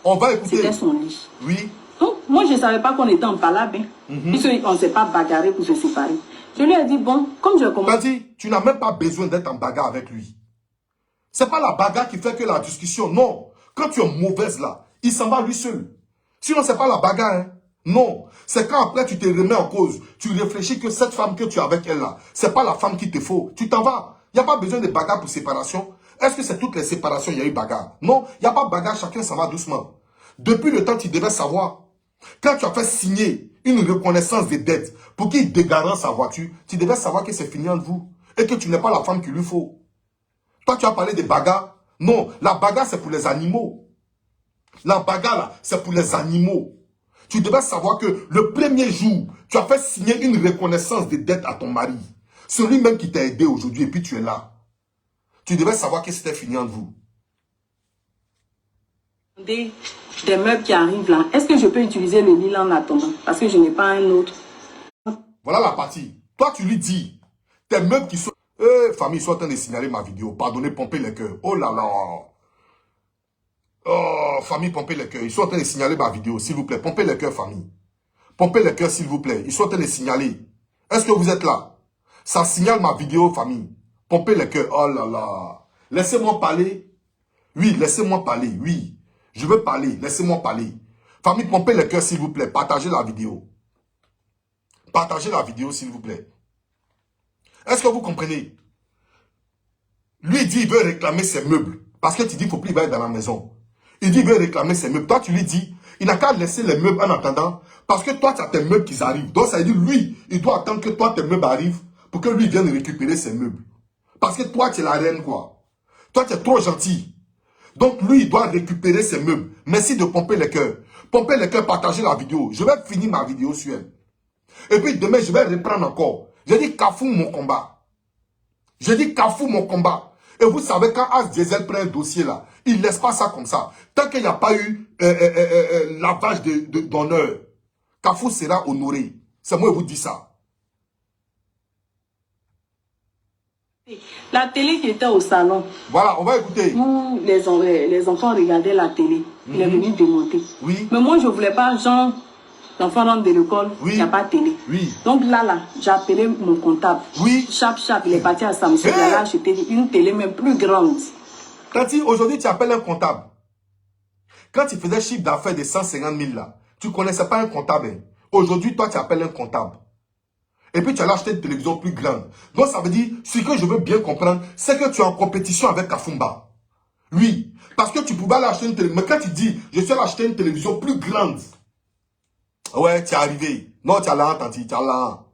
c'était son lit. Oui. Donc, moi, je ne savais pas qu'on était en palabre, puisqu'on ne s'est pas bagarré pour se séparer. Je lui ai dit, bon, comme je commence... Vas-y, tu n'as même pas besoin d'être en bagarre avec lui. Ce n'est pas la bagarre qui fait que la discussion, non. Quand tu es mauvaise là, il s'en va lui seul. Sinon, ce n'est pas la bagarre, hein. Non. C'est quand après tu te remets en cause, tu réfléchis que cette femme que tu as avec elle là, ce n'est pas la femme qu'il te faut. Tu t'en vas. Il n'y a pas besoin de bagarre pour séparation. Est-ce que c'est toutes les séparations, il y a eu bagarre? Non, il n'y a pas de bagarre, chacun s'en va doucement. Depuis le temps, tu devais savoir. Quand tu as fait signer une reconnaissance des dettes pour qu'il dégarant sa voiture, tu devais savoir que c'est fini entre vous. Et que tu n'es pas la femme qu'il lui faut. Toi, tu as parlé de bagarre. Non, la bagarre, c'est pour les animaux. La bagarre, là, c'est pour les animaux. Tu devais savoir que le premier jour, tu as fait signer une reconnaissance des dettes à ton mari. Celui même qui t'a aidé aujourd'hui et puis tu es là. Tu devais savoir que c'était fini entre vous. Des meubles qui arrivent là. Est-ce que je peux utiliser le lit là en attendant? Parce que je n'ai pas un autre. Voilà la partie. Toi, tu lui dis, tes meubles qui sont... famille, ils sont en train de signaler ma vidéo. Pardonnez, pomper les cœurs. Oh là là. Oh, famille, pompez les cœurs. Ils sont en train de signaler ma vidéo, s'il vous plaît. Pompez les cœurs, famille. Pompez les cœurs, s'il vous plaît. Ils sont en train de signaler. Est-ce que vous êtes là? Ça signale ma vidéo, famille. Pompez les cœurs. Oh là là. Laissez-moi parler. Oui, laissez-moi parler. Oui. Je veux parler. Laissez-moi parler. Famille, pompez les cœurs, s'il vous plaît. Partagez la vidéo. Partagez la vidéo, s'il vous plaît. Est-ce que vous comprenez? Lui dit, il veut réclamer ses meubles. Parce que tu dis qu'il ne faut plus aller dans la maison. Il dit qu'il veut réclamer ses meubles. Toi, tu lui dis, il n'a qu'à laisser les meubles en attendant. Parce que toi, tu as tes meubles qui arrivent. Donc, ça veut dire, lui, il doit attendre que toi, tes meubles arrivent pour que lui vienne récupérer ses meubles. Parce que toi, tu es la reine, quoi. Toi, tu es trop gentil. Donc, lui, il doit récupérer ses meubles. Merci de pomper les cœurs. Pomper les cœurs, partagez la vidéo. Je vais finir ma vidéo sur elle. Et puis, demain, je vais reprendre encore. J'ai dit, Kafou, mon combat. J'ai dit, Kafou, mon combat. Et vous savez, quand As Diesel prend un dossier là, il ne laisse pas ça comme ça. Tant qu'il n'y a pas eu lavage d'honneur, Kafou sera honoré. C'est moi qui vous dis ça. La télé qui était au salon, Voilà, on va écouter. où les enfants regardaient la télé, il est venu démonter. Oui. Mais moi, je ne voulais pas, genre, l'enfant rentre de l'école, Oui. il n'y a pas de télé. Oui. Donc là, j'ai appelé mon comptable. Oui. Chap, il est parti à Samsung, il a acheté une télé même plus grande. Tati, aujourd'hui, tu appelles un comptable. Quand tu faisais chiffre d'affaires de 150 000 là, tu ne connaissais pas un comptable. Hein. Aujourd'hui, toi, tu appelles un comptable. Et puis, tu allais acheter une télévision plus grande. Donc, ça veut dire, ce que je veux bien comprendre, c'est que tu es en compétition avec Kafumba. Oui. Parce que tu pouvais aller acheter une télévision. Mais quand tu dis, je suis allé acheter une télévision plus grande. Ouais, tu es arrivé. Non, tu as l'an, Tanti, tu as l'an.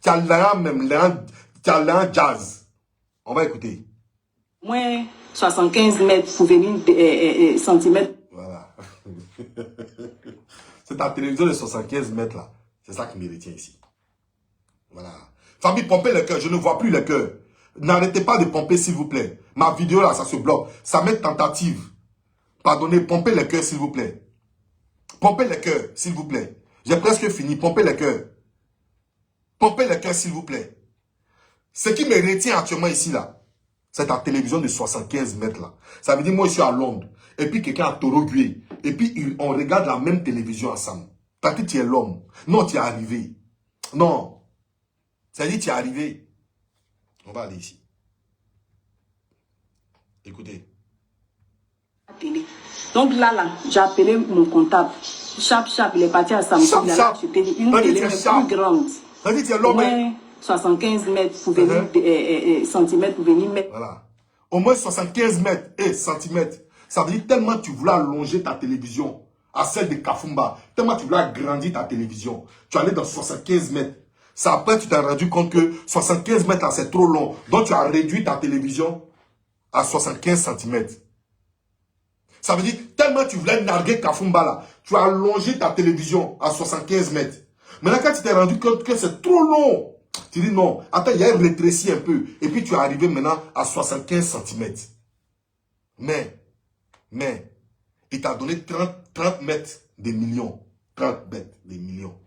Tu as l'an même, tu as l'an jazz. On va écouter. Moins 75 mètres pour venir centimètres. Voilà. C'est ta télévision de 75 mètres là. C'est ça qui me retient ici. Voilà. Famille, pompez le cœur. Je ne vois plus le cœur. N'arrêtez pas de pomper, s'il vous plaît. Ma vidéo là, ça se bloque. Ça met tentative. Pardonnez, pompez le cœur, s'il vous plaît. Pompez le cœur, s'il vous plaît. J'ai presque fini. Pompez le cœur. Pompez le cœur, s'il vous plaît. Ce qui me retient actuellement ici là, c'est ta télévision de 75 mètres là. Ça veut dire, moi, je suis à Londres. Et puis, quelqu'un à Torogué. Et puis, on regarde la même télévision ensemble. T'as dit, tu es l'homme. Non, tu es arrivé. Non. Ça dit, tu es arrivé. On va aller ici. Écoutez. Donc là, j'ai appelé mon comptable. Chap, il est parti à Samsung, il a acheté une télé même plus grande. Ça dit, tu es l'homme. Moins 75 mètres pour venir, centimètres pour venir mettre. Voilà. Au moins 75 mètres et centimètres. Ça veut dire tellement tu voulais allonger ta télévision à celle de Kafumba. Tellement tu voulais agrandir ta télévision. Tu allais dans 75 mètres. Ça après tu t'es rendu compte que 75 mètres là c'est trop long. Donc tu as réduit ta télévision à 75 cm. Ça veut dire tellement tu voulais narguer Kafumba là. Tu as allongé ta télévision à 75 mètres. Maintenant quand tu t'es rendu compte que c'est trop long. Tu dis non, attends, il y a rétréci un peu. Et puis tu es arrivé maintenant à 75 cm. Mais, il t'a donné 30 mètres des millions. 30 mètres des millions.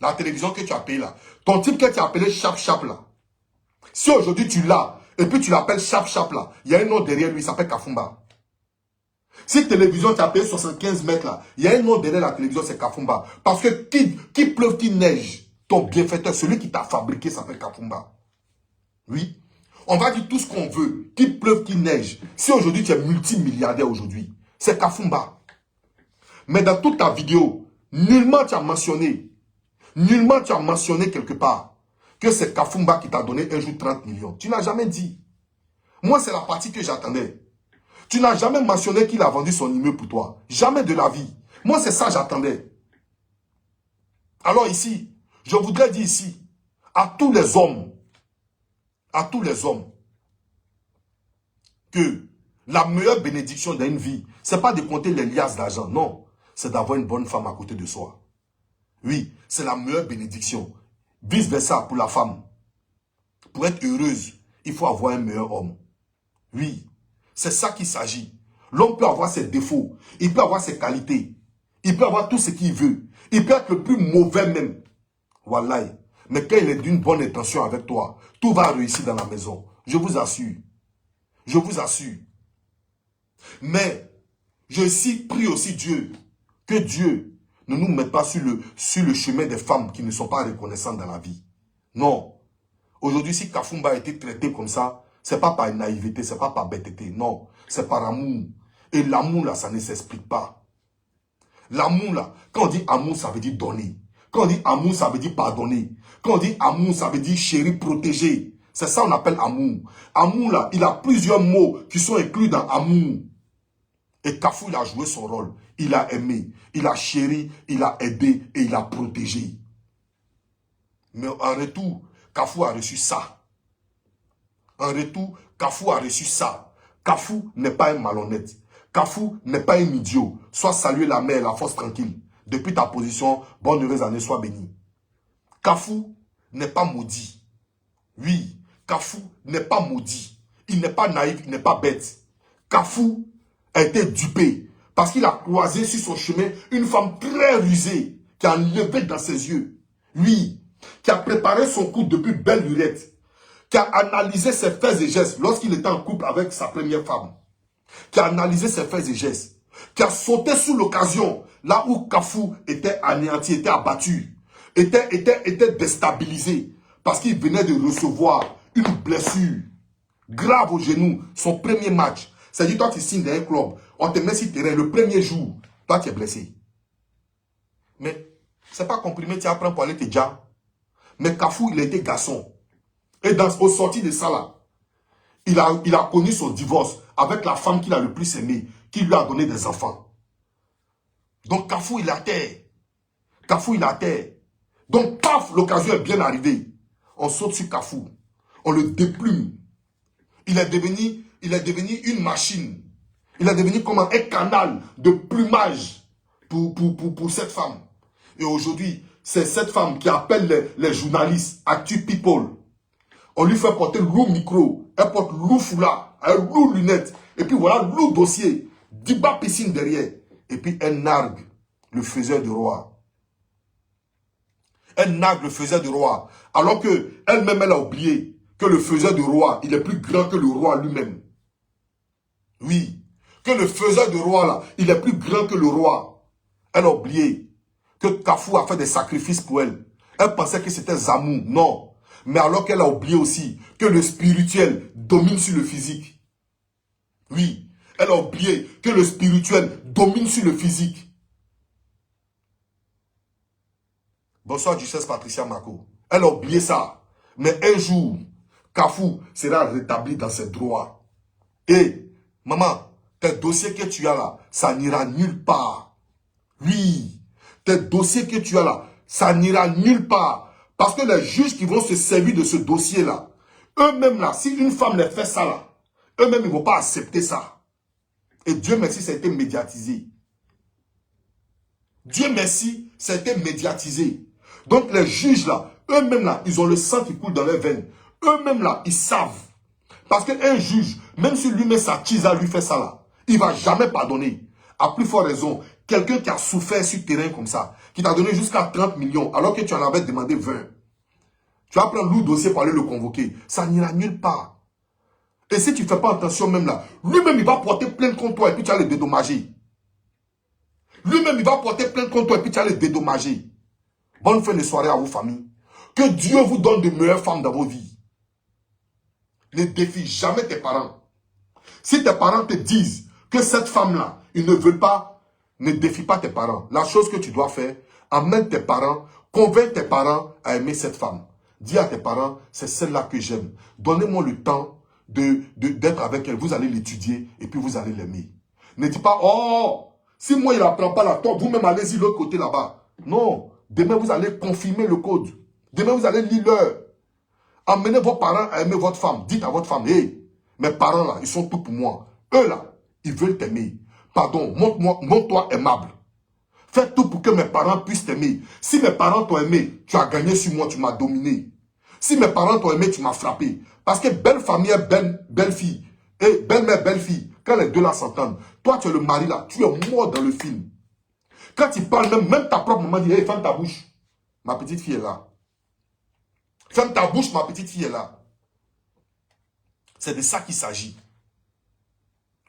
La télévision que tu as payée là. Ton type que tu as appelé Chap là. Si aujourd'hui tu l'as, et puis tu l'appelles Chap là, il y a un nom derrière lui, il s'appelle Kafumba. Si télévision tu as payé 75 mètres là, il y a un nom derrière la télévision, c'est Kafumba. Parce que qui pleuve, qui neige, ton bienfaiteur, celui qui t'a fabriqué s'appelle Kafumba. Oui. On va dire tout ce qu'on veut. Qu'il pleuve, qu'il neige. Si aujourd'hui tu es multimilliardaire aujourd'hui, c'est Kafumba. Mais dans toute ta vidéo, nullement tu as mentionné quelque part que c'est Kafumba qui t'a donné un jour 30 millions. Tu n'as jamais dit. Moi, c'est la partie que j'attendais. Tu n'as jamais mentionné qu'il a vendu son immeuble pour toi. Jamais de la vie. Moi, c'est ça que j'attendais. Alors ici, je voudrais dire ici, à tous les hommes, que la meilleure bénédiction d'une vie, ce n'est pas de compter les liasses d'argent, non. C'est d'avoir une bonne femme à côté de soi. Oui, c'est la meilleure bénédiction. Vice versa pour la femme. Pour être heureuse, il faut avoir un meilleur homme. Oui, c'est ça qu'il s'agit. L'homme peut avoir ses défauts, il peut avoir ses qualités, il peut avoir tout ce qu'il veut. Il peut être le plus mauvais même. Wallahi. Mais quand il est d'une bonne intention avec toi, tout va réussir dans la maison. Je vous assure. Je vous assure. Mais, je prie aussi Dieu, que Dieu ne nous mette pas sur le chemin des femmes qui ne sont pas reconnaissantes dans la vie. Non. Aujourd'hui, si Kafumba a été traité comme ça, c'est pas par naïveté, c'est pas par bêteté. Non, c'est par amour. Et l'amour là, ça ne s'explique pas. L'amour là, quand on dit amour, ça veut dire donner. Quand on dit amour, ça veut dire pardonner. Quand on dit amour, ça veut dire chérir, protéger. C'est ça qu'on appelle amour. Amour là, il a plusieurs mots qui sont inclus dans amour. Et Kafou, il a joué son rôle. Il a aimé, il a chéri, il a aidé et il a protégé. Mais en retour, Kafou a reçu ça. En retour, Kafou a reçu ça. Kafou n'est pas un malhonnête. Kafou n'est pas un idiot. Sois salué la mer, la force tranquille. Depuis ta position, bonne heureuse année, sois béni. Kafou n'est pas maudit. Oui, Kafou n'est pas maudit. Il n'est pas naïf, il n'est pas bête. Kafou a été dupé parce qu'il a croisé sur son chemin une femme très rusée qui a levé dans ses yeux. Lui, qui a préparé son coup depuis belle lurette, qui a analysé ses faits et gestes lorsqu'il était en couple avec sa première femme, qui a analysé ses faits et gestes, qui a sauté sous l'occasion, là où Kafou était anéanti, était abattu, était déstabilisé, parce qu'il venait de recevoir une blessure grave au genou, son premier match. C'est-à-dire, toi, tu signes dans un club, on te met sur le terrain, le premier jour, toi, tu es blessé. Mais, c'est pas comprimé, tu apprends pour aller te dire. Mais Kafou, il a été garçon. Et au sorti de ça, là, il a connu son divorce avec la femme qu'il a le plus aimée, qui lui a donné des enfants. Donc, Kafou, il est à terre. Kafou, il est à terre. Donc, paf, l'occasion est bien arrivée. On saute sur Kafou. On le déplume. Il est devenu une machine. Il est devenu comme un canal de plumage pour cette femme. Et aujourd'hui, c'est cette femme qui appelle les journalistes, Actu People. On lui fait porter lourd micro, elle porte lourd foulard, elle lourd lunettes, et puis voilà, lourd dossier, 10 bas piscine derrière. Et puis elle nargue le faiseur de roi. Elle nargue le faiseur de roi, alors que elle-même, elle a oublié que le faiseur de roi, il est plus grand que le roi lui-même. Oui, que le faiseur de roi là, il est plus grand que le roi. Elle a oublié que Kafou a fait des sacrifices pour elle. Elle pensait que c'était Zamou, non. Mais alors qu'elle a oublié aussi que le spirituel domine sur le physique. Oui, elle a oublié que le spirituel domine sur le physique. Bonsoir, Duchesse Patricia Mako. Elle a oublié ça. Mais un jour, Kafou sera rétabli dans ses droits. Et, maman, tes dossiers que tu as là, ça n'ira nulle part. Oui, tes dossiers que tu as là, ça n'ira nulle part. Parce que les juges qui vont se servir de ce dossier-là, eux-mêmes là, si une femme les fait ça là, eux-mêmes ils ne vont pas accepter ça. Et Dieu merci, ça a été médiatisé. Dieu merci, ça a été médiatisé. Donc les juges là, eux-mêmes là, ils ont le sang qui coule dans leurs veines. Eux-mêmes là, ils savent. Parce qu'un juge, même si lui-même sa tisa lui fait ça là, il ne va jamais pardonner. À plus forte raison, quelqu'un qui a souffert sur le terrain comme ça, qui t'a donné jusqu'à 30 millions, alors que tu en avais demandé 20. Tu vas prendre lourd dossier pour aller le convoquer. Ça n'ira nulle part. Et si tu ne fais pas attention même là, lui-même il va porter plainte contre toi et puis tu vas le dédommager. Lui-même il va porter plainte contre toi et puis tu vas le dédommager. Bonne fin de soirée à vos familles. Que Dieu vous donne de meilleures femmes dans vos vies. Ne défie jamais tes parents. Si tes parents te disent que cette femme-là, ils ne veulent pas, ne défie pas tes parents. La chose que tu dois faire, amène tes parents, convainc tes parents à aimer cette femme. Dis à tes parents, c'est celle-là que j'aime. Donnez-moi le temps d'être avec elle. Vous allez l'étudier et puis vous allez l'aimer. Ne dis pas, oh, si moi il n'apprend pas la toi, vous-même allez-y de l'autre côté là-bas. Non, demain vous allez confirmer le code. Demain vous allez lire l'heure. Amenez vos parents à aimer votre femme. Dites à votre femme, hé, mes parents là, ils sont tout pour moi. Eux là, ils veulent t'aimer. Pardon, montre-toi aimable. Fais tout pour que mes parents puissent t'aimer. Si mes parents t'ont aimé, tu as gagné sur moi, tu m'as dominé. Si mes parents t'ont aimé, tu m'as frappé. Parce que belle famille est belle fille. Et belle-mère, belle fille. Quand les deux là s'entendent, toi tu es le mari là, tu es mort dans le film. Quand tu parles, même ta propre maman dit, hey, ferme ta bouche. Ma petite fille est là. Ferme ta bouche, ma petite fille est là. C'est de ça qu'il s'agit.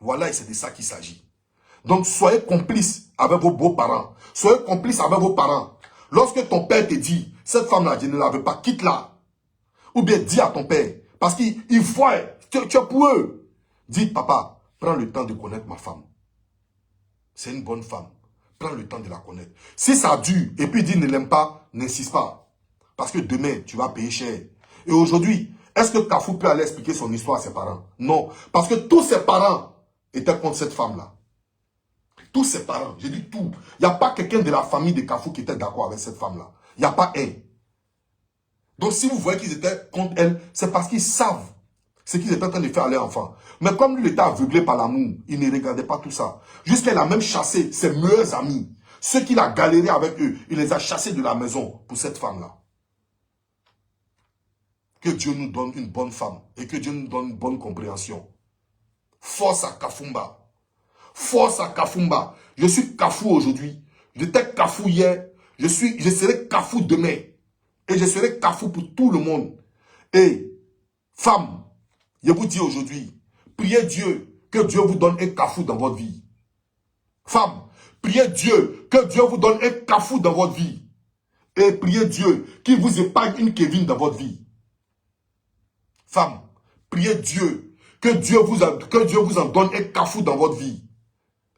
Voilà, et c'est de ça qu'il s'agit. Donc, soyez complices avec vos beaux-parents. Soyez complices avec vos parents. Lorsque ton père te dit, cette femme-là, je ne la veux pas, quitte-la. Ou bien dis à ton père, parce qu'il voit, tu es pour eux. Dis, papa, prends le temps de connaître ma femme. C'est une bonne femme. Prends le temps de la connaître. Si ça dure, et puis dit ne l'aime pas, n'insiste pas. Parce que demain, tu vas payer cher. Et aujourd'hui, est-ce que Kafou peut aller expliquer son histoire à ses parents? Non. Parce que tous ses parents étaient contre cette femme-là. Tous ses parents, j'ai dit tout. Il n'y a pas quelqu'un de la famille de Kafou qui était d'accord avec cette femme-là. Il n'y a pas un. Donc si vous voyez qu'ils étaient contre elle, c'est parce qu'ils savent ce qu'ils étaient en train de faire à leur enfant. Mais comme lui, il était aveuglé par l'amour, il ne regardait pas tout ça. Jusqu'à il a même chassé ses meilleurs amis. Ceux qu'il a galéré avec eux, il les a chassés de la maison pour cette femme-là. Que Dieu nous donne une bonne femme et que Dieu nous donne une bonne compréhension. Force à Kafumba. Force à Kafumba. Je suis Kafou aujourd'hui. J'étais Kafou hier. Je serai Kafou demain. Et je serai Kafou pour tout le monde. Et Femme, je vous dis aujourd'hui, priez Dieu, que Dieu vous donne un cafou dans votre vie. Femme, priez Dieu, que Dieu vous donne un cafou dans votre vie. Et priez Dieu, qu'il vous épargne une Kevin dans votre vie. Femme, priez Dieu, que Dieu vous en donne un cafou dans votre vie.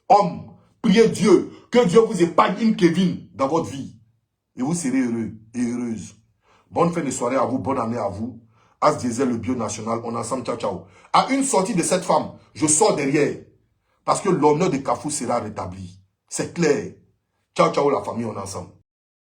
Homme, priez Dieu, que Dieu vous épargne une Kevin dans votre vie. Et vous serez heureux et heureuse. Bonne fin de soirée à vous, bonne année à vous. As Diesel, le bio national, on est ensemble, ciao, ciao. À une sortie de cette femme, je sors derrière. Parce que l'honneur de Kafou sera rétabli. C'est clair. Ciao, ciao la famille, on est ensemble.